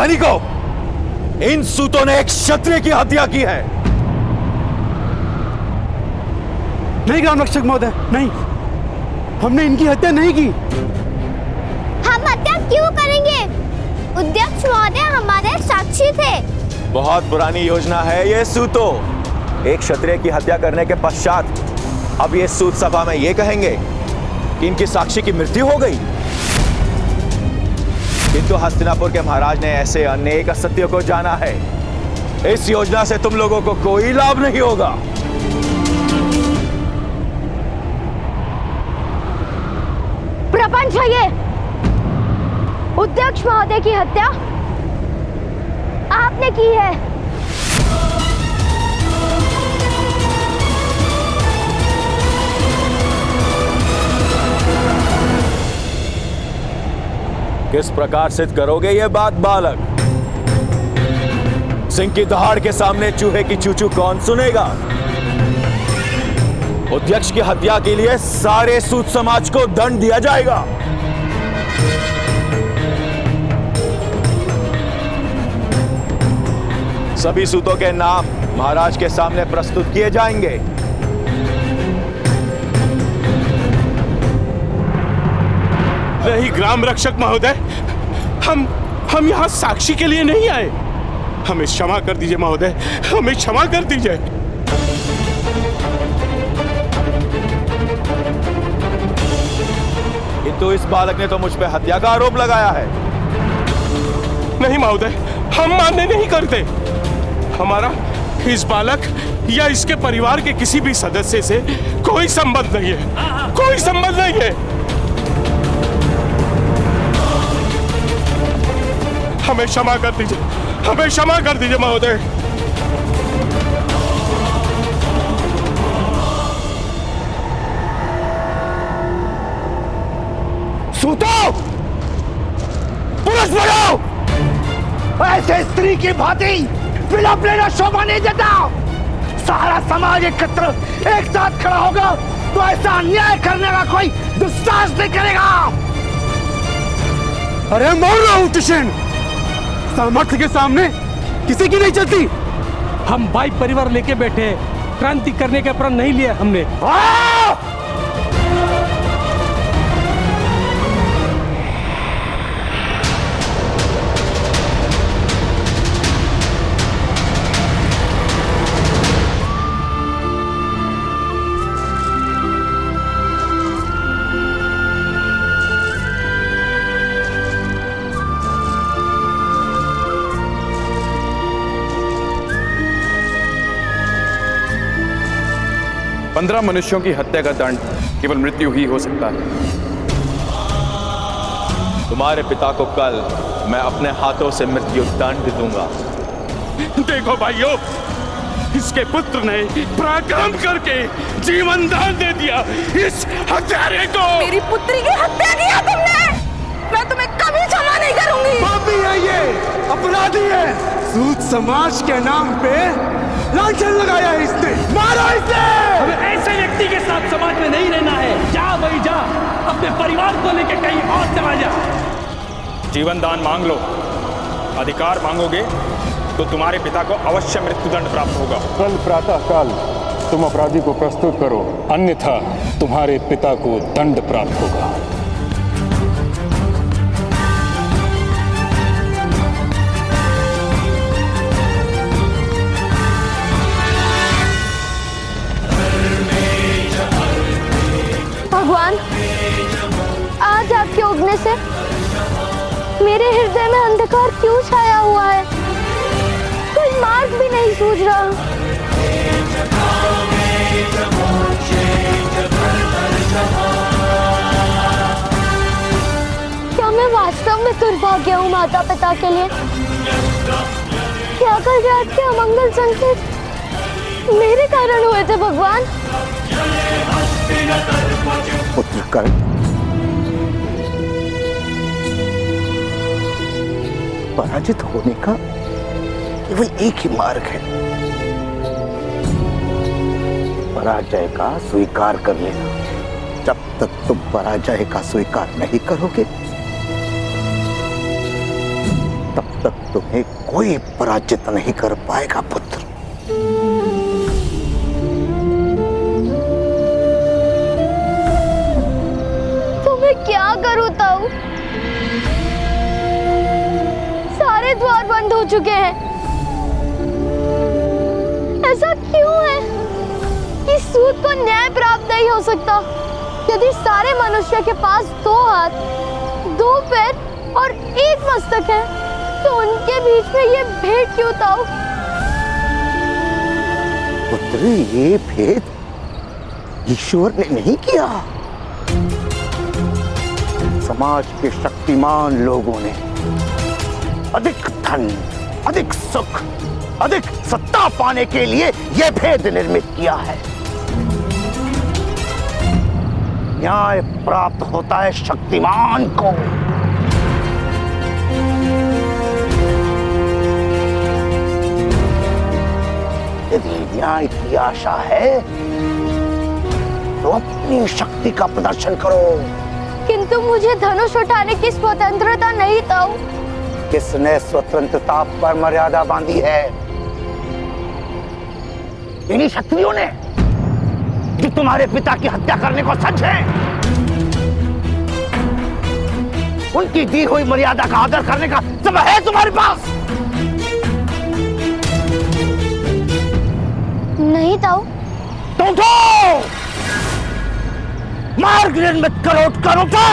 सैनिकों, इन सूतों ने एक क्षत्रिय की हत्या की है। नहीं ग्राम रक्षक महोदय, नहीं, हमने इनकी हत्या नहीं की। हम हत्या क्यों करेंगे? अध्यक्ष महोदय हमारे साक्षी थे। बहुत पुरानी योजना है ये सूतो। एक क्षत्रिय की हत्या करने के पश्चात अब ये सूत सभा में ये कहेंगे कि इनकी साक्षी की मृत्यु हो गई। किंतु हस्तिनापुर के महाराज ने ऐसे अनेक असत्यों को जाना है। इस योजना से तुम लोगों को कोई लाभ नहीं होगा। प्रपंच है ये। अध्यक्ष महोदय की हत्या आपने की है। किस प्रकार सिद्ध करोगे ये बात बालक? सिंह की दहाड़ के सामने चूहे की चूचू कौन सुनेगा? अध्यक्ष की हत्या के लिए सारे सूत समाज को दंड दिया जाएगा। सभी सूतों के नाम महाराज के सामने प्रस्तुत किए जाएंगे। नहीं ग्राम रक्षक महोदय, हम यहाँ साक्षी के लिए नहीं आए। हमें क्षमा कर दीजिए महोदय, हमें क्षमा कर दीजिए। किंतु इस बालक ने तो मुझ पे हत्या का आरोप लगाया है। नहीं महोदय, हम मान्य नहीं करते। हमारा इस बालक या इसके परिवार के किसी भी सदस्य से कोई संबंध नहीं है, कोई संबंध नहीं है। हमें क्षमा कर दीजिए, हमें क्षमा कर दीजिए महोदय। सूतो, पुरुष बनो। ऐसे स्त्री की भांति विलाप लेना शोभा नहीं देता। सारा समाज एकत्र एक साथ खड़ा होगा तो ऐसा अन्याय करने का कोई दुस्साहस नहीं करेगा। अरे मौन रहो तुषेण, सामर्थ्य के सामने किसी की नहीं चलती। हम भाई परिवार लेके बैठे, क्रांति करने के प्रण नहीं लिया हमने। पंद्रह मनुष्यों की हत्या का दंड केवल मृत्यु ही हो सकता है। तुम्हारे पिता को कल मैं अपने हाथों से मृत्यु दंड दूंगा। देखो भाइयों, इसके पुत्र ने पराक्रम करके जीवन दान दे दिया इस हत्यारे को। मेरी पुत्री की हत्या किया तुमने, मैं तुम्हें कभी क्षमा नहीं करूंगी। पापी है ये, अपराधी है। सूत समाज के नाम पे लांछन लगाया है इसने। मारो इसे। हमें ऐसे व्यक्ति के साथ समाज में नहीं रहना है। जा भाई जा, अपने परिवार को लेकर कहीं और चला जा। जीवन दान मांग लो, अधिकार मांगोगे तो तुम्हारे पिता को अवश्य मृत्युदंड प्राप्त होगा। कल प्रातः काल तुम अपराधी को प्रस्तुत करो, अन्यथा तुम्हारे पिता को दंड प्राप्त होगा। भगवान, आज आपके उगने से मेरे हृदय में अंधकार क्यों छाया हुआ है? कोई मार्ग भी नहीं सूझ रहा। क्या मैं वास्तव में दुर्भाग्य हूँ माता पिता के लिए? क्या कल रात के अमंगल संकेत मेरे कारण हुए थे भगवान? पुत्र कर्ण, पराजित होने का केवल एक ही मार्ग है, पराजय का स्वीकार कर लेना। जब तक तुम पराजय का स्वीकार नहीं करोगे, तब तक तुम्हें कोई पराजित नहीं कर पाएगा पुत्र। तो मैं क्या करूं ताऊ? सारे द्वार बंद हो चुके हैं। ऐसा क्यों है कि सूत को न्याय प्राप्त नहीं हो सकता? यदि सारे मनुष्य के पास 2 हाथ, 2 पैर और 1 मस्तक है, तो उनके बीच में ये भेद क्यों ताऊ? पुत्र, ये भेद ईश्वर ने नहीं किया, समाज के शक्तिमान लोगों ने अधिक धन, अधिक सुख, अधिक सत्ता पाने के लिए यह भेद निर्मित किया है। न्याय प्राप्त होता है शक्तिमान को। यदि न्याय की आशा है तो अपनी शक्ति का प्रदर्शन करो। किंतु मुझे धनुष उठाने की स्वतंत्रता नहीं ताऊ। किसने स्वतंत्रता पर मर्यादा बांधी है? इन्हीं क्षत्रियों ने जो तुम्हारे पिता की हत्या करने को सच है। उनकी दी हुई मर्यादा का आदर करने का समय है तुम्हारे पास? नहीं ताऊ। तो उठो, मार्ग निर्मित करो, उठकर उठो।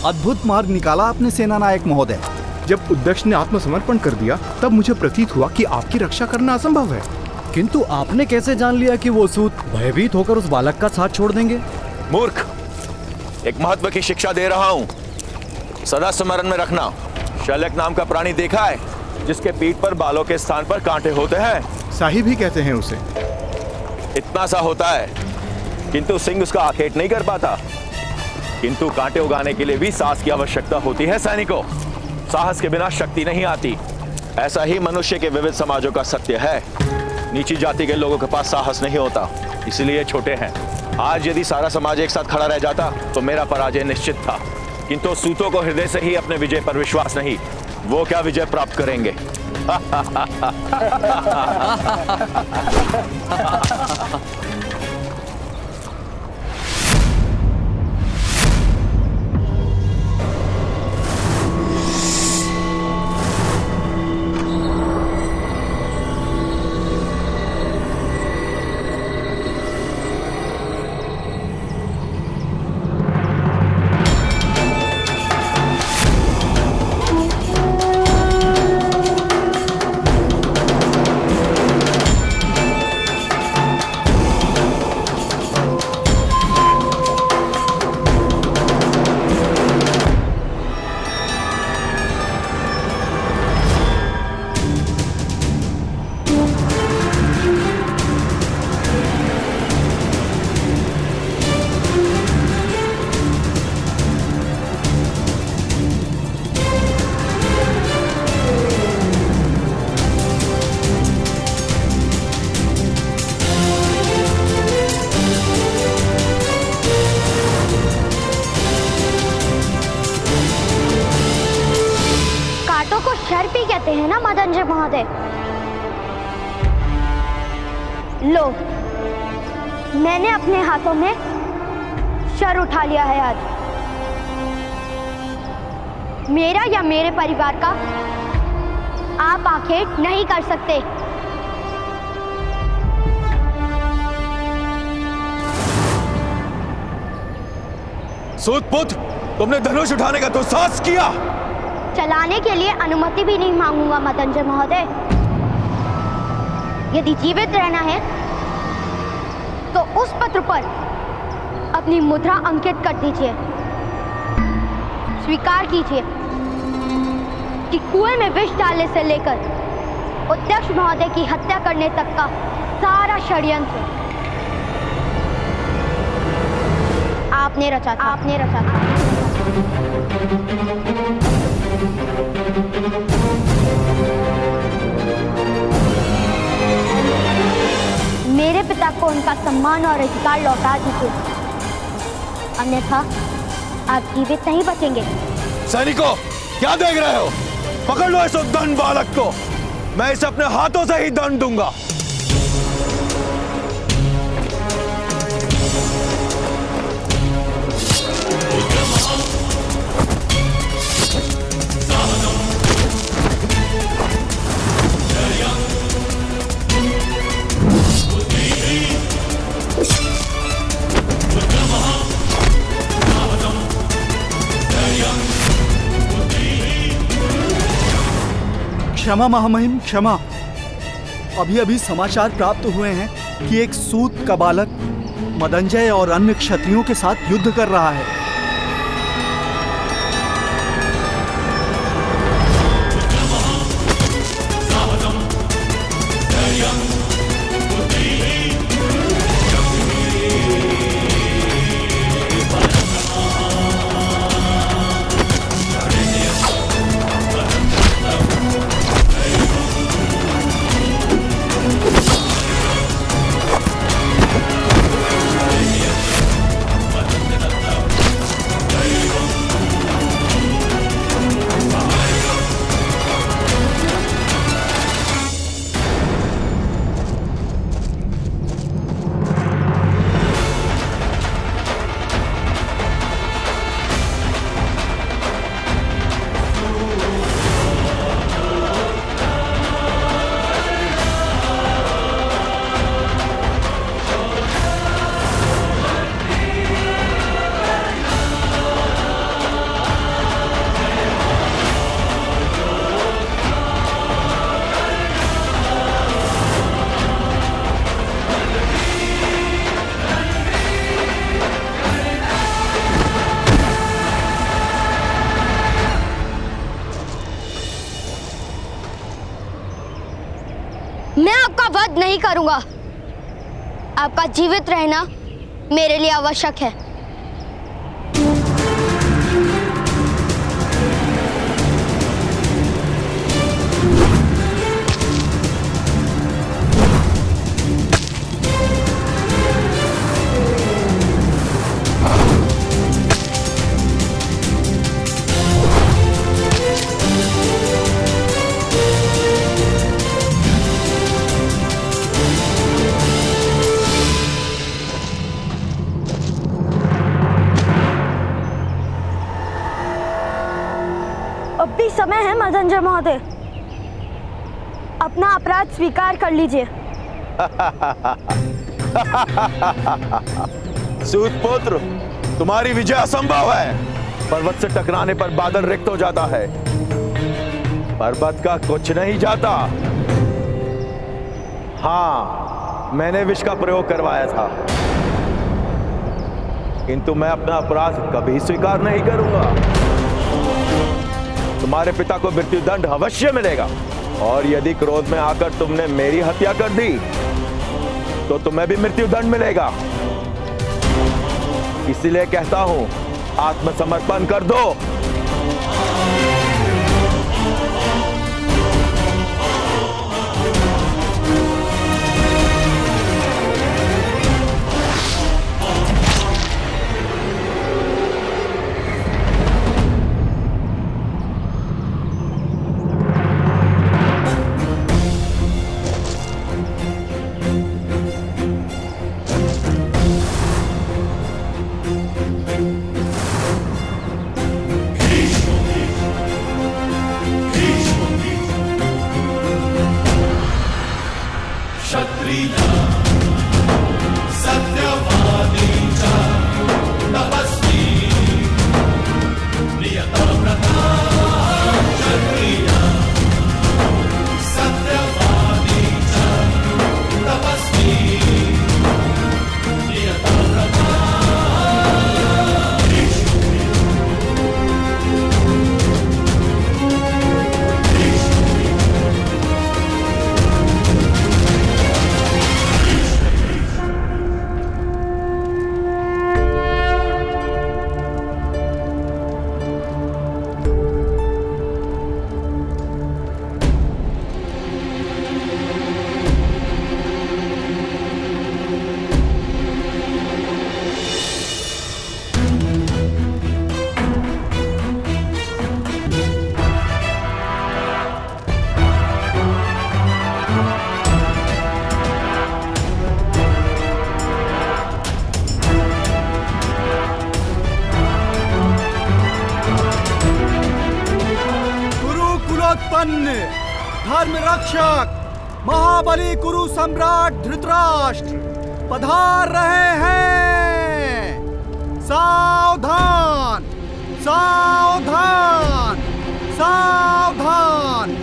अद्भुत मार्ग निकाला आपने सेना नायक महोदय। जब उद्दक्ष ने आत्मसमर्पण कर दिया तब मुझे प्रतीत हुआ कि आपकी रक्षा करना असंभव है। किंतु आपने कैसे जान लिया कि वो सूत भयभीत होकर उस बालक का साथ छोड़ देंगे? मूर्ख, एक महत्व की शिक्षा दे रहा हूँ, सदा स्मरण में रखना। शल्यक नाम का प्राणी देखा है जिसके पीठ पर बालों के स्थान पर कांटे होते हैं? साहिब ही कहते हैं उसे। इतना सा होता है, किंतु सिंह उसका आखेट नहीं कर पाता। किंतु कांटे उगाने के लिए भी साहस की आवश्यकता होती है सैनिकों। साहस के बिना शक्ति नहीं आती। ऐसा ही मनुष्य के विविध समाजों का सत्य है। नीची जाति के लोगों के पास साहस नहीं होता, इसलिए छोटे हैं। आज यदि सारा समाज एक साथ खड़ा रह जाता तो मेरा पराजय निश्चित था। किंतु सूतों को हृदय से ही अपने विजय पर विश्वास नहीं। वो क्या विजय प्राप्त करेंगे? कहते हैं ना मदन जी महोदय। लो, मैंने अपने हाथों में शर उठा लिया है आज। मेरा या मेरे परिवार का आप आखेट नहीं कर सकते। सूतपुत्र, तुमने धनुष उठाने का दुस्साहस किया। चलाने के लिए अनुमति भी नहीं मांगूंगा मदनजय महोदय। यदि जीवित रहना है तो उस पत्र पर अपनी मुद्रा अंकित कर दीजिए। स्वीकार कीजिए कि कुएं में विष डालने से लेकर अध्यक्ष महोदय की हत्या करने तक का सारा षड्यंत्र आपने रचा था। मेरे पिता को उनका सम्मान और अधिकार लौटा दीजिए, अन्यथा आप जीवित नहीं बचेंगे। सैनिकों, क्या देख रहे हो? पकड़ लो इस उद्दंड बालक को, मैं इसे अपने हाथों से ही दंड दूंगा। क्षमा महामहिम, क्षमा। अभी अभी समाचार प्राप्त हुए हैं कि एक सूत का बालक मदनजय और अन्य क्षत्रियों के साथ युद्ध कर रहा है। मैं आपका वध नहीं करूंगा। आपका जीवित रहना मेरे लिए आवश्यक है। अब भी समय है मदनजय महोदय, अपना अपराध स्वीकार कर लीजिए। सूतपुत्र, तुम्हारी विजय असंभव है। पर्वत से टकराने पर बादल रिक्त हो जाता है, पर्वत का कुछ नहीं जाता। हाँ, मैंने विष का प्रयोग करवाया था, किंतु मैं अपना अपराध कभी स्वीकार नहीं करूंगा। तुम्हारे पिता को मृत्यु दंड अवश्य मिलेगा, और यदि क्रोध में आकर तुमने मेरी हत्या कर दी तो तुम्हें भी मृत्यु दंड मिलेगा। इसीलिए कहता हूं, आत्मसमर्पण कर दो। जगोत्पन्न धर्म रक्षक महाबली कुरु सम्राट धृतराष्ट्र पधार रहे हैं। सावधान सावधान सावधान।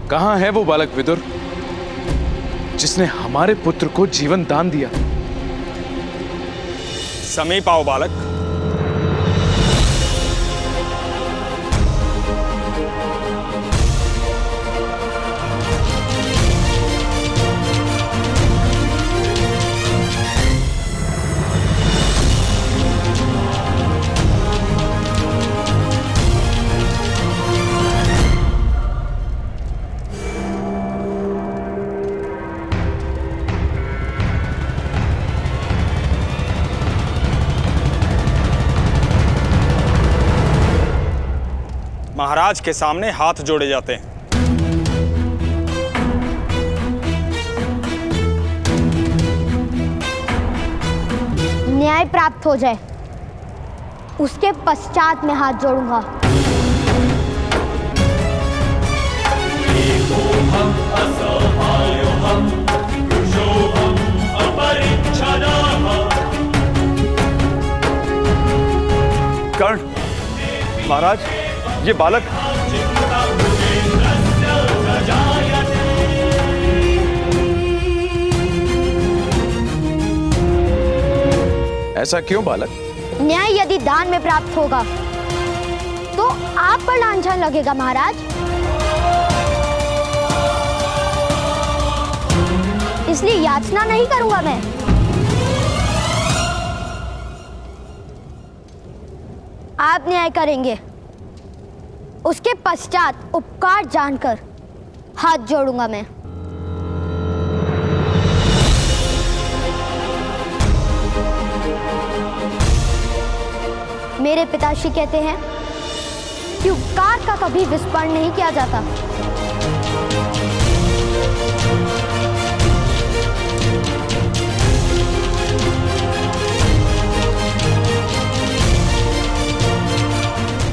कहां है वो बालक विदुर जिसने हमारे पुत्र को जीवन दान दिया? समीप आओ बालक। महाराज के सामने हाथ जोड़े जाते हैं। न्याय प्राप्त हो जाए उसके पश्चात मैं हाथ जोड़ूंगा। कर्ण महाराज, ये बालक ऐसा क्यों बालक? न्याय यदि दान में प्राप्त होगा तो आप पर लांछन लगेगा महाराज। इसलिए याचना नहीं करूंगा मैं। आप न्याय करेंगे, उसके पश्चात उपकार जानकर हाथ जोड़ूंगा मैं। मेरे पिताश्री कहते हैं कि उपकार का कभी विस्मरण नहीं किया जाता।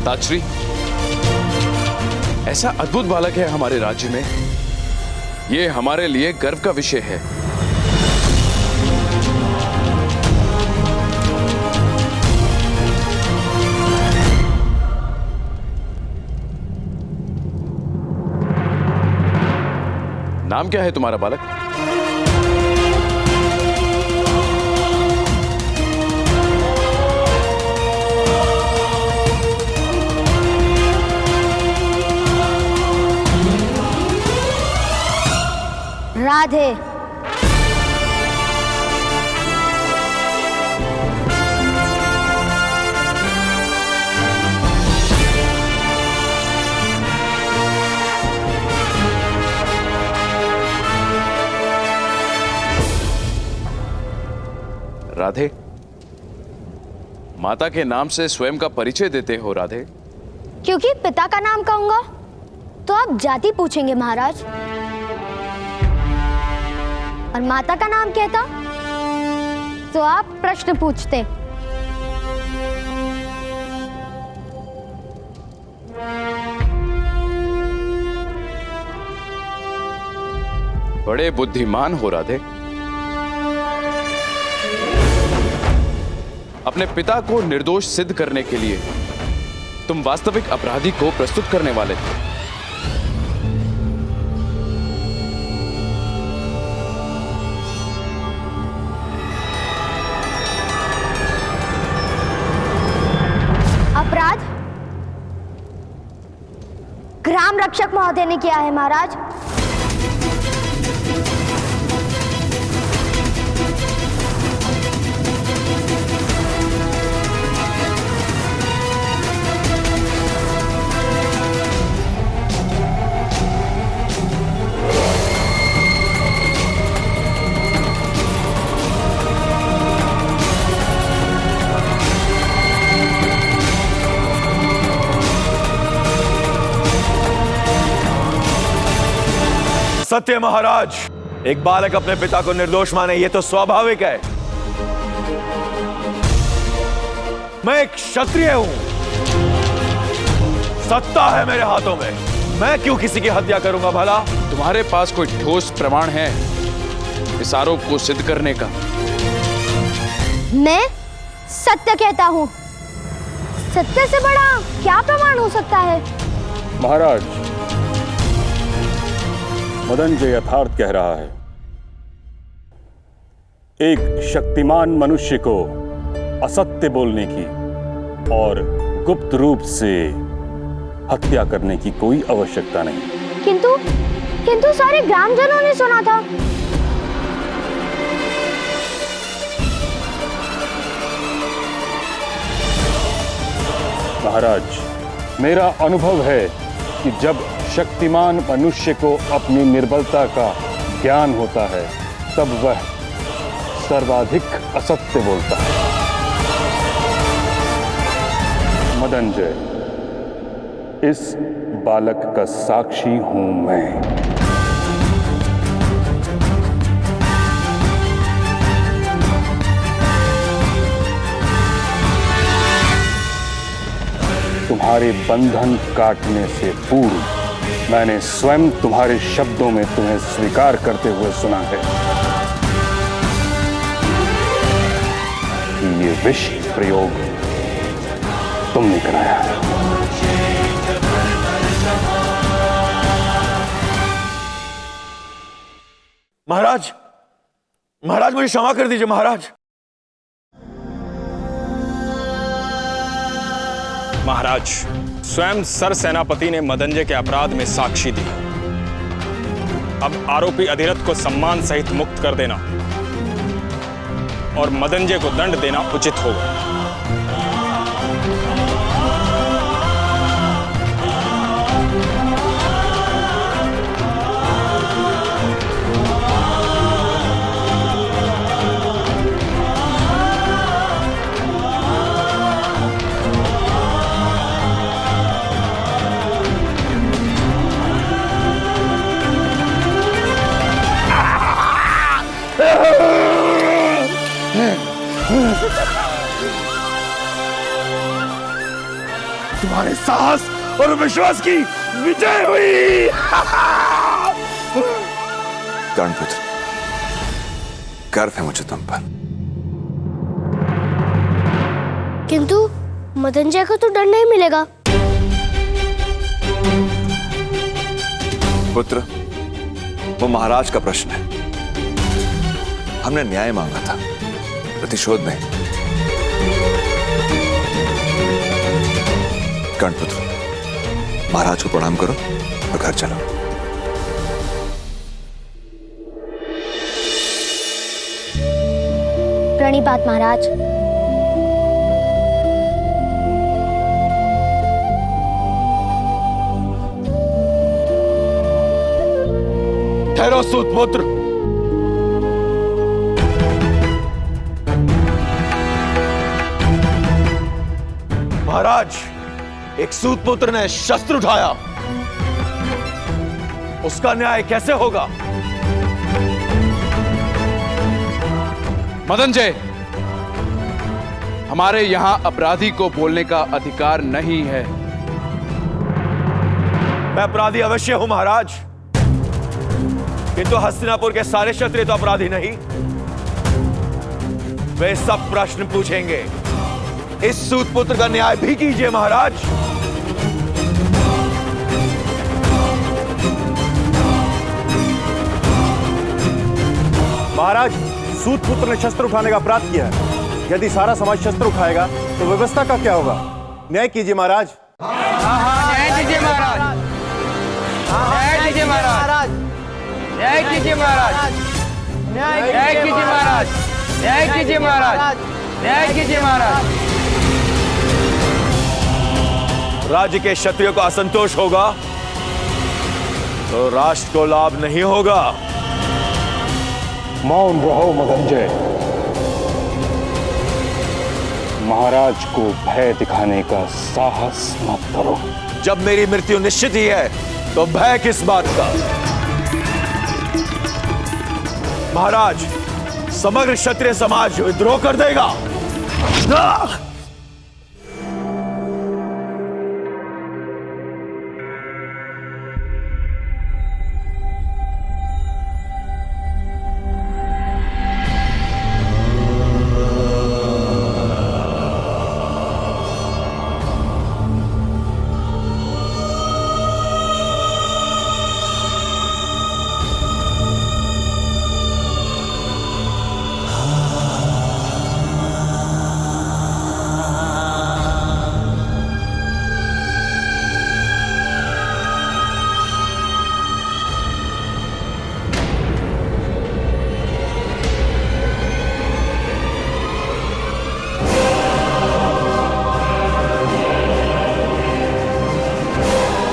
ताजश्री, ऐसा अद्भुत बालक है हमारे राज्य में, ये हमारे लिए गर्व का विषय है। नाम क्या है तुम्हारा बालक? राधे। राधे, माता के नाम से स्वयं का परिचय देते हो राधे? क्योंकि पिता का नाम कहूंगा तो आप जाति पूछेंगे महाराज, और माता का नाम कहता तो आप प्रश्न पूछते। बड़े बुद्धिमान हो राधे। अपने पिता को निर्दोष सिद्ध करने के लिए तुम वास्तविक अपराधी को प्रस्तुत करने वाले थे। रक्षक महोदय ने किया है महाराज। सत्य महाराज, एक बालक अपने पिता को निर्दोष माने ये तो स्वाभाविक है। मैं एक क्षत्रिय हूं, सत्ता है मेरे हाथों में, मैं क्यों किसी की हत्या करूंगा भला? तुम्हारे पास कोई ठोस प्रमाण है इस आरोप को सिद्ध करने का? मैं सत्य कहता हूं। सत्य से बड़ा क्या प्रमाण हो सकता है? महाराज, मदनजय यथार्थ कह रहा है। एक शक्तिमान मनुष्य को असत्य बोलने की और गुप्त रूप से हत्या करने की कोई आवश्यकता नहीं। किंतु सारे ग्रामजनों ने सुना था। महाराज, मेरा अनुभव है कि जब शक्तिमान मनुष्य को अपनी निर्बलता का ज्ञान होता है तब वह सर्वाधिक असत्य बोलता है। मदनजय, इस बालक का साक्षी हूं मैं। तुम्हारे बंधन काटने से पूर्व मैंने स्वयं तुम्हारे शब्दों में तुम्हें स्वीकार करते हुए सुना है कि ये विष प्रयोग तुमने कराया है। महाराज, महाराज मुझे क्षमा कर दीजिए महाराज। महाराज, स्वयं सर सेनापति ने मदनजय के अपराध में साक्षी दी। अब आरोपी अधिरथ को सम्मान सहित मुक्त कर देना और मदनजय को दंड देना उचित होगा। तुम्हारे साहस और विश्वास की विजय हुई। कर्णपुत्र, गर्व है मुझे तुम पर। किंतु मदनजय को तो दंड नहीं मिलेगा। पुत्र, वो महाराज का प्रश्न है। हमने न्याय मांगा था, प्रतिशोध नहीं। कर्णपुत्र, महाराज को प्रणाम करो और घर चलो। प्रणिपात महाराज। ठहरो सूतपुत्र। महाराज, एक सूतपुत्र ने शस्त्र उठाया, उसका न्याय कैसे होगा? मदनजय, हमारे यहां अपराधी को बोलने का अधिकार नहीं है। मैं अपराधी अवश्य हूं महाराज, किंतु हस्तिनापुर के सारे क्षत्रिय तो अपराधी नहीं। वे सब प्रश्न पूछेंगे। इस सूतपुत्र का न्याय भी कीजिए महाराज। महाराज, सूतपुत्र ने शस्त्र उठाने का अपराध किया है। यदि सारा समाज शस्त्र उठाएगा तो व्यवस्था का क्या होगा? न्याय कीजिए महाराज। न्याय कीजिए महाराज। न्याय कीजिए महाराज, न्याय कीजिए महाराज, न्याय कीजिए महाराज, न्याय कीजिए महाराज, न्याय कीजिए महाराज। राज्य के क्षत्रियों को असंतोष होगा तो राष्ट्र को लाभ नहीं होगा। मौन रहो मदनजय। महाराज को भय दिखाने का साहस मत करो। जब मेरी मृत्यु निश्चित ही है तो भय किस बात का? महाराज, समग्र क्षत्रिय समाज विद्रोह कर देगा।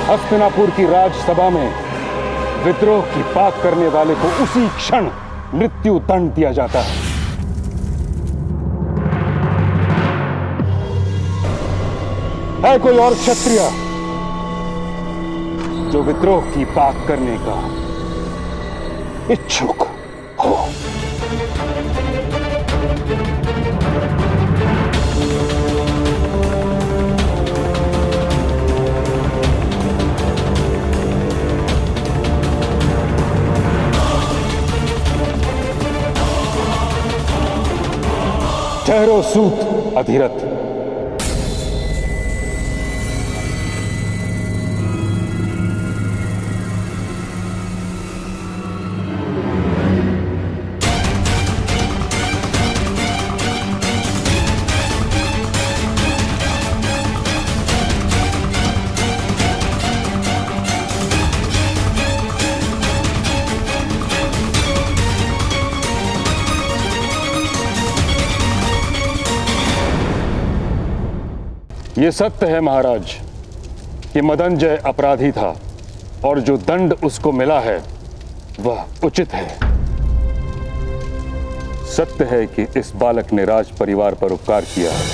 हस्तिनापुर की राजसभा में विद्रोह की बात करने वाले को उसी क्षण मृत्यु दंड दिया जाता है। है कोई और क्षत्रिय जो विद्रोह की बात करने का इच्छुक हो? ठहरो सूत अधिरथ। ये सत्य है महाराज कि मदनजय अपराधी था और जो दंड उसको मिला है वह उचित है। सत्य है कि इस बालक ने राज परिवार पर उपकार किया है।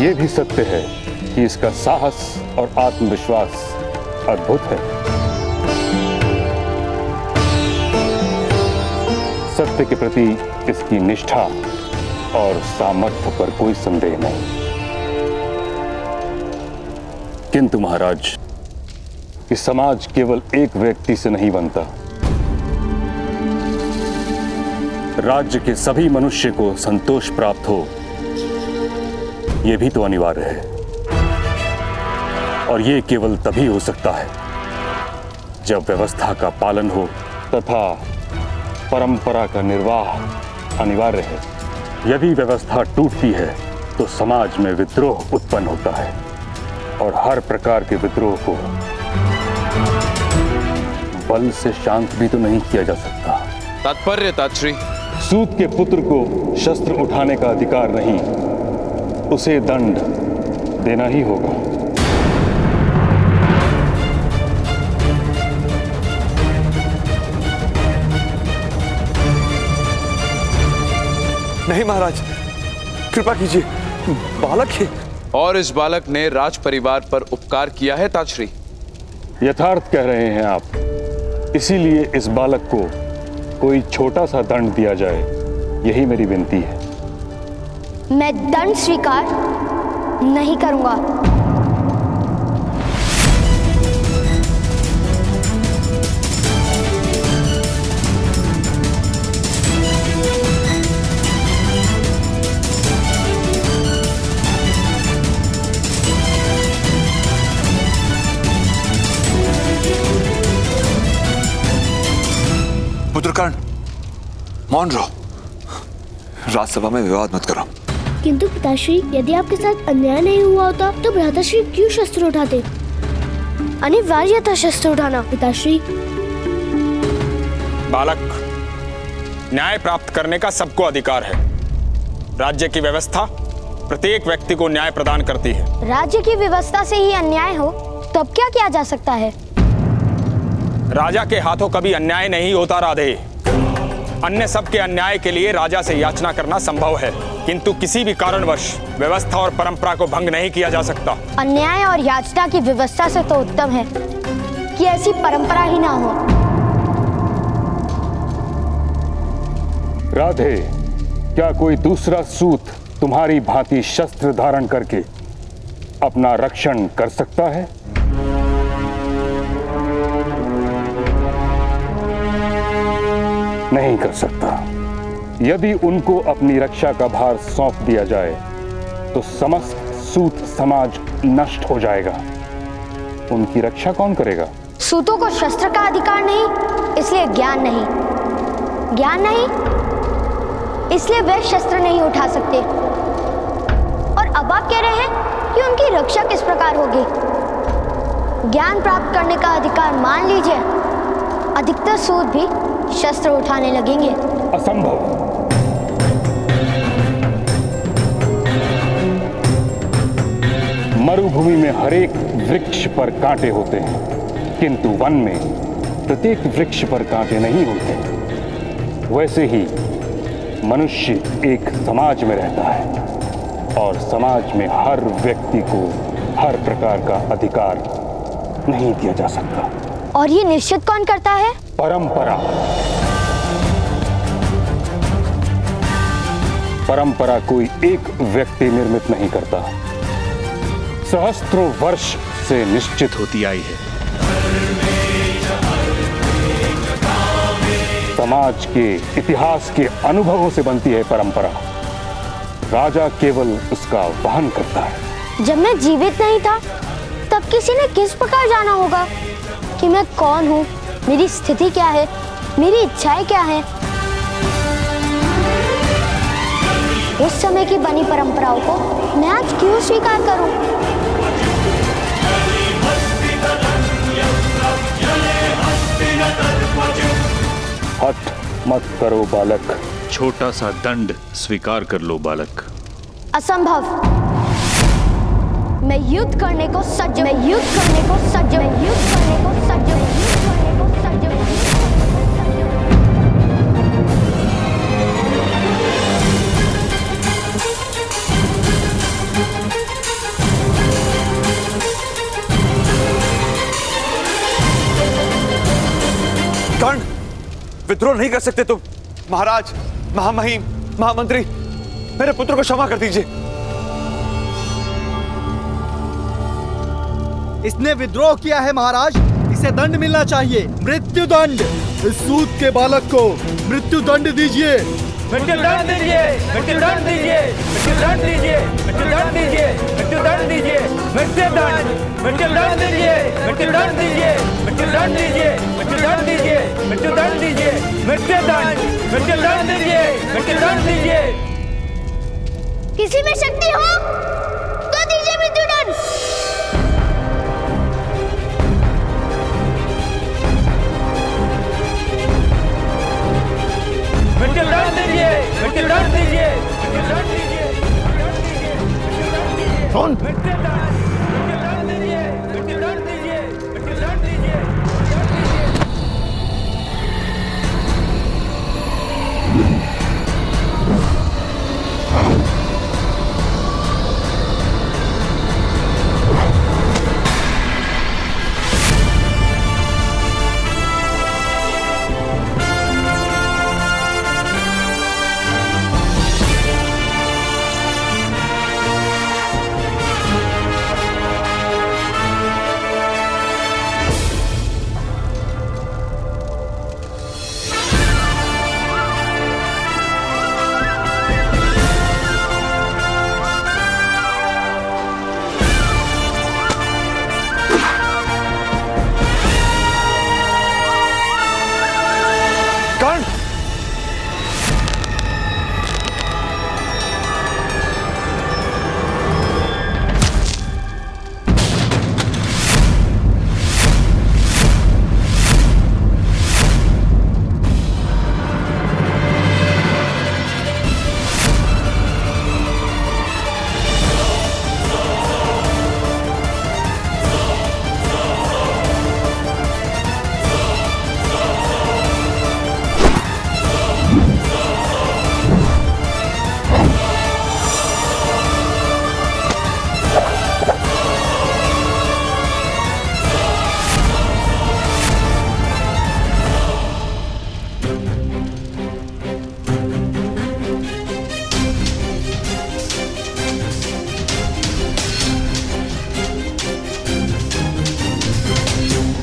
यह भी सत्य है कि इसका साहस और आत्मविश्वास अद्भुत है। सत्य के प्रति इसकी निष्ठा और सामर्थ्य पर कोई संदेह नहीं। किंतु महाराज, कि समाज केवल एक व्यक्ति से नहीं बनता। राज्य के सभी मनुष्य को संतोष प्राप्त हो, यह भी तो अनिवार्य है। और यह केवल तभी हो सकता है जब व्यवस्था का पालन हो तथा परंपरा का निर्वाह अनिवार्य है। यदि व्यवस्था टूटती है तो समाज में विद्रोह उत्पन्न होता है और हर प्रकार के विद्रोह को बल से शांत भी तो नहीं किया जा सकता। तात्पर्य तात्श्री? सूत के पुत्र को शस्त्र उठाने का अधिकार नहीं, उसे दंड देना ही होगा। नहीं महाराज, कृपा कीजिए, बालक है। और इस बालक ने राज परिवार पर उपकार किया है तात्श्री। यथार्थ कह रहे हैं आप, इसीलिए इस बालक को कोई छोटा सा दंड दिया जाए, यही मेरी विनती है। मैं दंड स्वीकार नहीं करूंगा। पुत्रकर्ण, मौन रहो। राजसभा में विवाद मत करो। किंतु पिताश्री, यदि आपके साथ अन्याय नहीं हुआ होता तो भ्राताश्री क्यों शस्त्र उठाते? अनिवार्य था शस्त्र उठाना पिताश्री। बालक, न्याय प्राप्त करने का सबको अधिकार है। राज्य की व्यवस्था प्रत्येक व्यक्ति को न्याय प्रदान करती है। राज्य की व्यवस्था से ही अन्याय हो तो अब क्या किया जा सकता है? राजा के हाथों कभी अन्याय नहीं होता राधे। अन्य सबके अन्याय के लिए राजा से याचना करना संभव है, किंतु किसी भी कारणवश व्यवस्था और परंपरा को भंग नहीं किया जा सकता। अन्याय और याचना की व्यवस्था से तो उत्तम है कि ऐसी परंपरा ही ना हो। राधे, क्या कोई दूसरा सूत तुम्हारी भांति शस्त्र धारण करके अपना रक्षण कर सकता है? नहीं कर सकता। यदि उनको अपनी रक्षा का भार सौंप दिया जाए तो समस्त सूत समाज नष्ट हो जाएगा। उनकी रक्षा कौन करेगा? सूतों को शस्त्र का अधिकार नहीं, इसलिए ज्ञान नहीं। ज्ञान नहीं, इसलिए वे शस्त्र नहीं उठा सकते। और अब आप कह रहे हैं कि उनकी रक्षा किस प्रकार होगी? ज्ञान प्राप्त करने का अधिकार मान लीजिए, अधिकतर सूत भी शस्त्र उठाने लगेंगे। असंभव। मरुभूमि में हरेक वृक्ष पर कांटे होते हैं, किंतु वन में प्रत्येक वृक्ष पर कांटे नहीं होते। वैसे ही मनुष्य एक समाज में रहता है और समाज में हर व्यक्ति को हर प्रकार का अधिकार नहीं दिया जा सकता। और ये निश्चित कौन करता है? परंपरा। परंपरा कोई एक व्यक्ति निर्मित नहीं करता, सहस्त्रों वर्ष से निश्चित होती आई है। समाज के इतिहास के अनुभवों से बनती है परंपरा। राजा केवल उसका वहन करता है। जब मैं जीवित नहीं था तब किसी ने किस प्रकार जाना होगा कि मैं कौन हूँ, मेरी स्थिति क्या है, मेरी इच्छाएं क्या हैं? उस समय की बनी परंपराओं को मैं आज क्यों स्वीकार करूं? हठ मत करो बालक। छोटा सा दंड स्वीकार कर लो बालक। असंभव। मैं युद्ध करने को सज्ज, मैं युद्ध करने को सज्ज, मैं युद्ध करने को सज्ज, मैं युद्ध करने को सज्ज। कर्ण, विद्रोह नहीं कर सकते तुम। महाराज, महामहिम, महामंत्री, मेरे पुत्र को क्षमा कर दीजिए। इसने विद्रोह किया है महाराज, इसे दंड मिलना चाहिए, मृत्यु दंड। इस सूत के बालक को मृत्यु दंड दीजिए। मृत्यु दंड दीजिए, मृत्यु दंड दीजिए, मृत्यु दंड दीजिए, मृत्यु दंड दीजिए, मृत्यु दंड दीजिए, मृत्यु दंड, मृत्यु दंड दीजिए, मृत्यु दंड दीजिए, मृत्यु दंड दीजिए, मृत्यु दंड दीजिए, मृत्यु दंड दीजिए, मृत्यु दंड, मृत्यु दंड दीजिए, मृत्यु दंड दीजिए। किसी में शक्ति हो तो दीजिए मृत्यु दंड। मृत्यु दंड दीजिए, मृत्यु दंड दीजिए, मृत्यु दंड दीजिए, कौन? मृत्यु दंड, मृत्यु दंड दीजिए, मृत्यु दंड दीजिए, मृत्यु दंड दीजिए।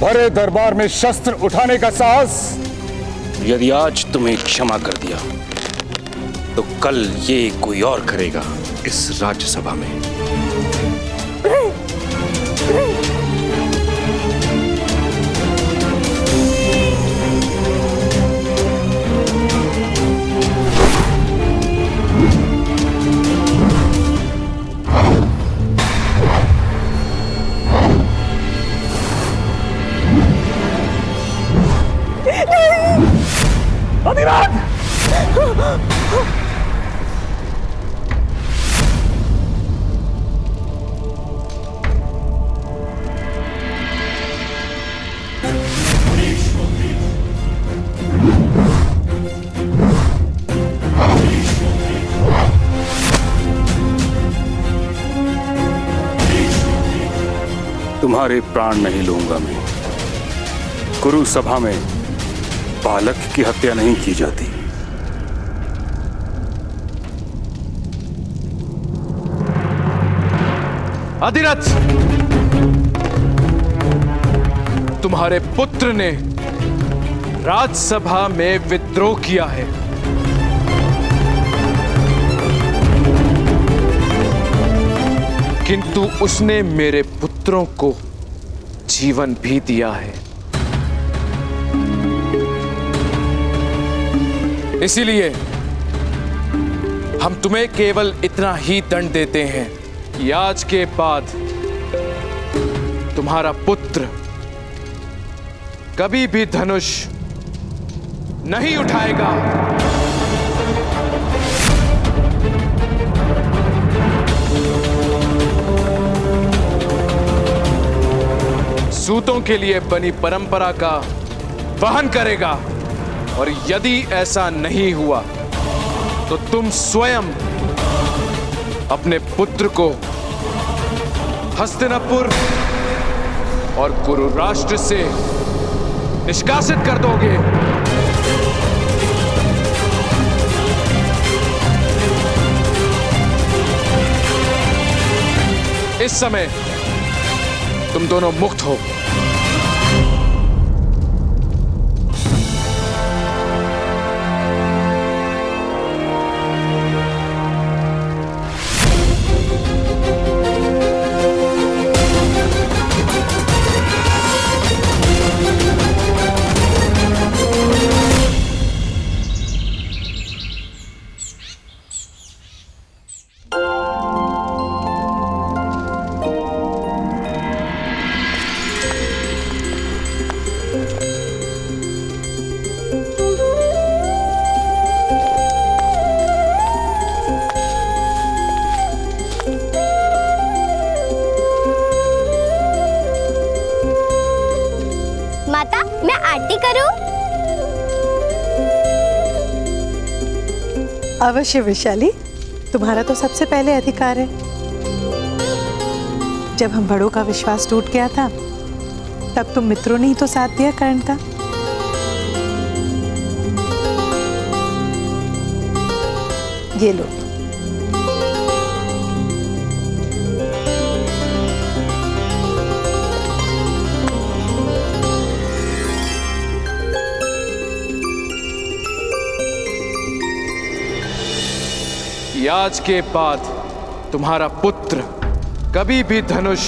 बड़े दरबार में शस्त्र उठाने का साहस। यदि आज तुम्हें क्षमा कर दिया तो कल ये कोई और करेगा इस राज्यसभा में। अधिराज! तुम्हारे प्राण नहीं लूंगा मैं। कुरु सभा में बालक की हत्या नहीं की जाती। अधिरथ, तुम्हारे पुत्र ने राज्यसभा में विद्रोह किया है। किंतु उसने मेरे पुत्रों को जीवन भी दिया है। इसीलिए हम तुम्हें केवल इतना ही दंड देते हैं कि आज के बाद तुम्हारा पुत्र कभी भी धनुष नहीं उठाएगा। सूतों के लिए बनी परंपरा का वहन करेगा, और यदि ऐसा नहीं हुआ तो तुम स्वयं अपने पुत्र को हस्तिनापुर और कुरु राष्ट्र से निष्कासित कर दोगे। इस समय तुम दोनों मुक्त हो। अवश्य वैशाली, तुम्हारा तो सबसे पहले अधिकार है। जब हम बड़ों का विश्वास टूट गया था तब तुम मित्रों ने ही तो साथ दिया कर्ण का। ये लो। आज के बाद तुम्हारा पुत्र कभी भी धनुष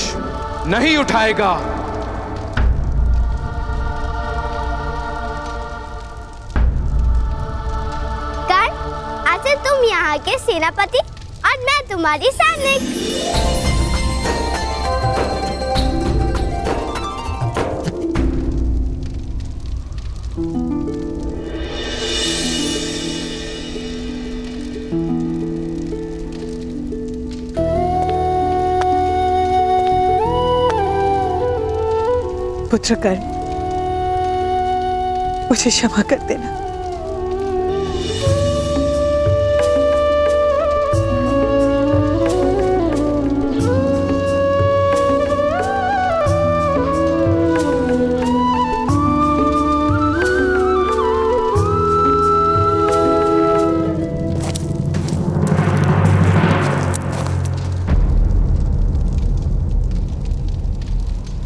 नहीं उठाएगा। कर्ण, आज तुम यहाँ के सेनापति और मैं तुम्हारी सैनिक। पुत्र कर्ण, मुझे क्षमा कर देना।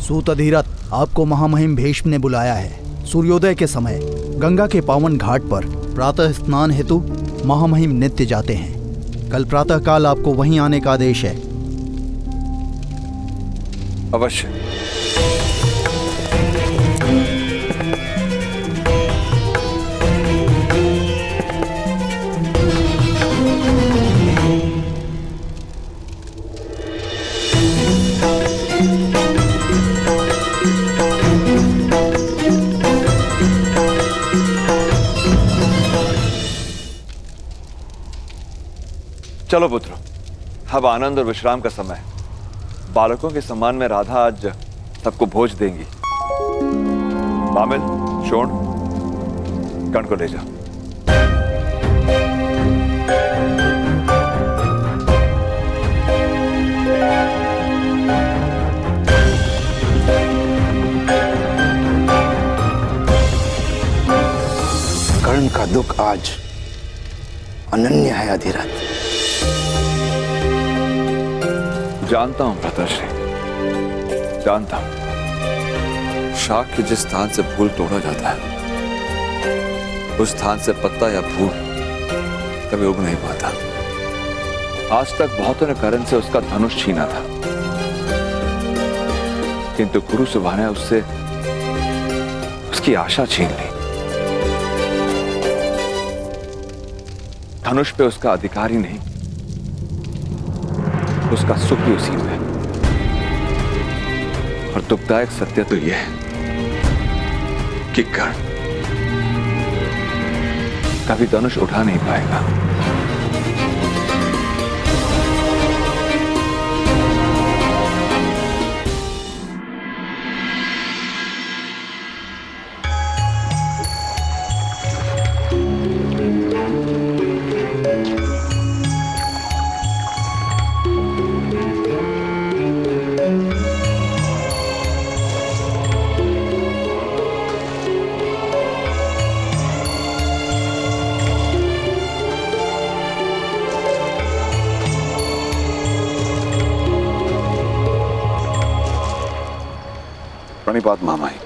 सूत अधिरथ, आपको महामहिम भीष्म ने बुलाया है। सूर्योदय के समय गंगा के पावन घाट पर प्रातः स्नान हेतु महामहिम नित्य जाते हैं। कल प्रातः काल आपको वहीं आने का आदेश है। अवश्य। चलो पुत्र, अब आनंद और विश्राम का समय। बालकों के सम्मान में राधा आज सबको भोज देंगी। बामिल, शोण, कर्ण को ले जाओ। कर्ण का दुख आज अनन्य है अधिरथ। जानता हूं भ्राताश्री, जानता हूं। शाख के जिस स्थान से फूल तोड़ा जाता है उस स्थान से पत्ता या फूल कभी उग नहीं पाता। आज तक बहुतों ने कर्ण से उसका धनुष छीना था, किंतु कुरु सुभा ने उससे उसकी आशा छीन ली। धनुष पे उसका अधिकार ही नहीं, उसका सुख भी उसी में। और दुखदायक सत्य तो यह है कि कर्ण कभी धनुष उठा नहीं पाएगा। प्रणिपात मामाई।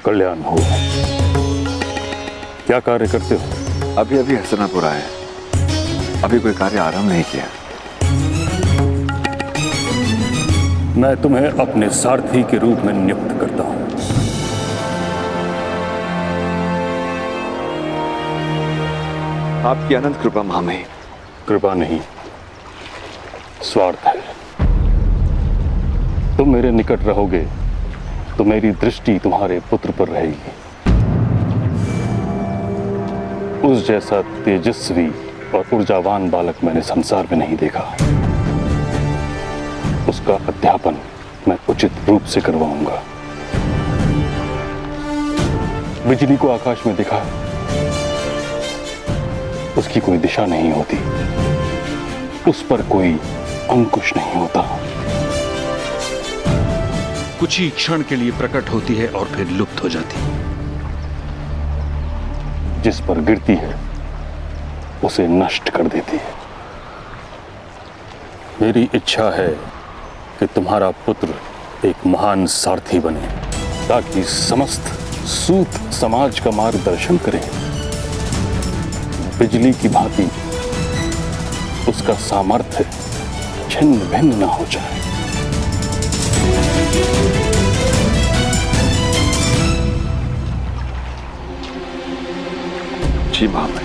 कल्याण हो। क्या कार्य करते हो? अभी अभी हसनापुर आए, अभी कोई कार्य आरंभ नहीं किया। मैं तुम्हें अपने सारथी के रूप में नियुक्त करता हूं। आपकी अनंत कृपा मामाई। कृपा नहीं, स्वार्थ है। तुम मेरे निकट रहोगे तो मेरी दृष्टि तुम्हारे पुत्र पर रहेगी। उस जैसा तेजस्वी और ऊर्जावान बालक मैंने संसार में नहीं देखा। उसका अध्यापन मैं उचित रूप से करवाऊंगा। बिजली को आकाश में दिखा, उसकी कोई दिशा नहीं होती, उस पर कोई अंकुश नहीं होता। कुछ ही क्षण के लिए प्रकट होती है और फिर लुप्त हो जाती है। जिस पर गिरती है उसे नष्ट कर देती है। मेरी इच्छा है कि तुम्हारा पुत्र एक महान सारथी बने, ताकि समस्त सूत समाज का मार्गदर्शन करे। बिजली की भांति उसका सामर्थ्य छिन्न भिन्न न हो जाए। जी मामा।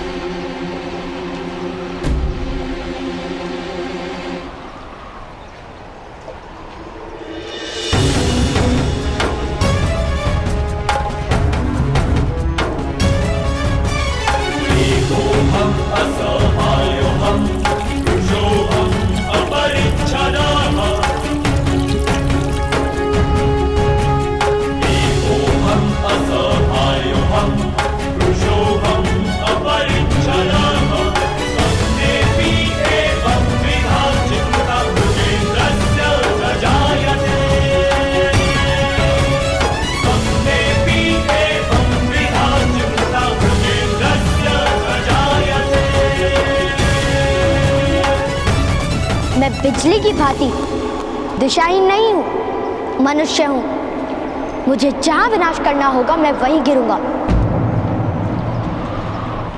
मैं बिजली की भांति दिशाहीन नहीं हूं, मनुष्य हूं, मुझे जहां विनाश करना होगा मैं वहीं गिरूंगा।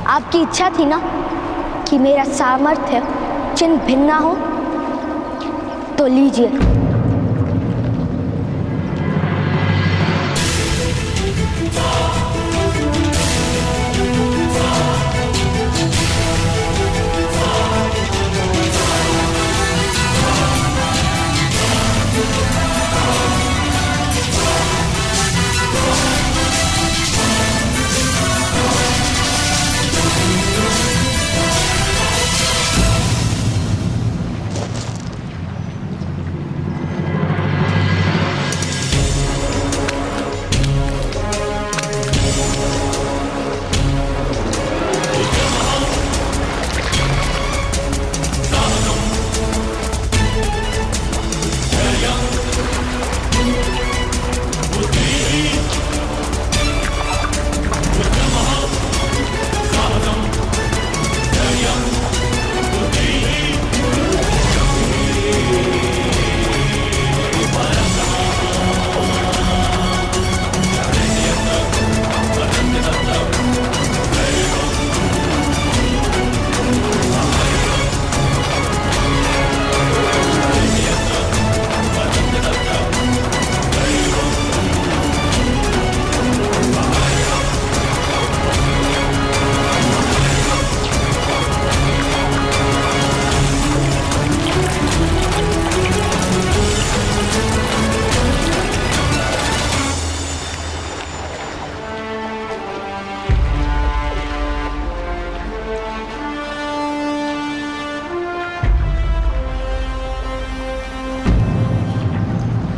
आपकी इच्छा थी ना कि मेरा सामर्थ्य चिन्ह भिन्न ना हो, तो लीजिए।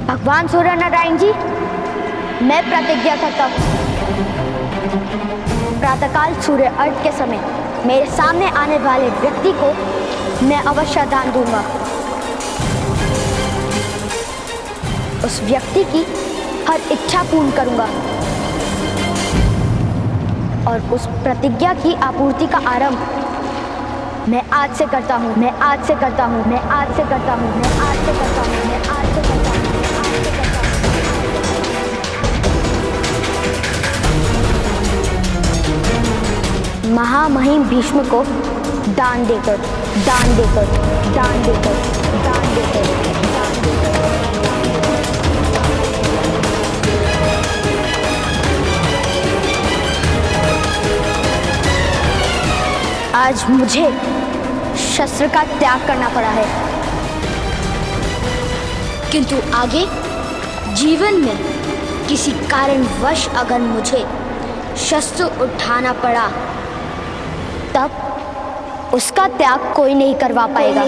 भगवान सूर्य नारायण जी, मैं प्रतिज्ञा करता हूँ, प्रातःकाल सूर्य अर्घ के समय मेरे सामने आने वाले व्यक्ति को मैं अवश्य दान दूंगा। उस व्यक्ति की हर इच्छा पूर्ण करूंगा और उस प्रतिज्ञा की आपूर्ति का आरंभ मैं आज से करता हूँ। मैं आज से करता हूँ। मैं आज से करता हूँ। मैं आज से करता हूँ। मैं आज से करता हूँ। महामहिम भीष्म को दान देकर, दान देकर, दान देकर, दान देकर, दान देकर। आज मुझे शस्त्र का त्याग करना पड़ा है, किंतु आगे जीवन में किसी कारणवश अगर मुझे शस्त्र उठाना पड़ा तब उसका त्याग कोई नहीं करवा पाएगा।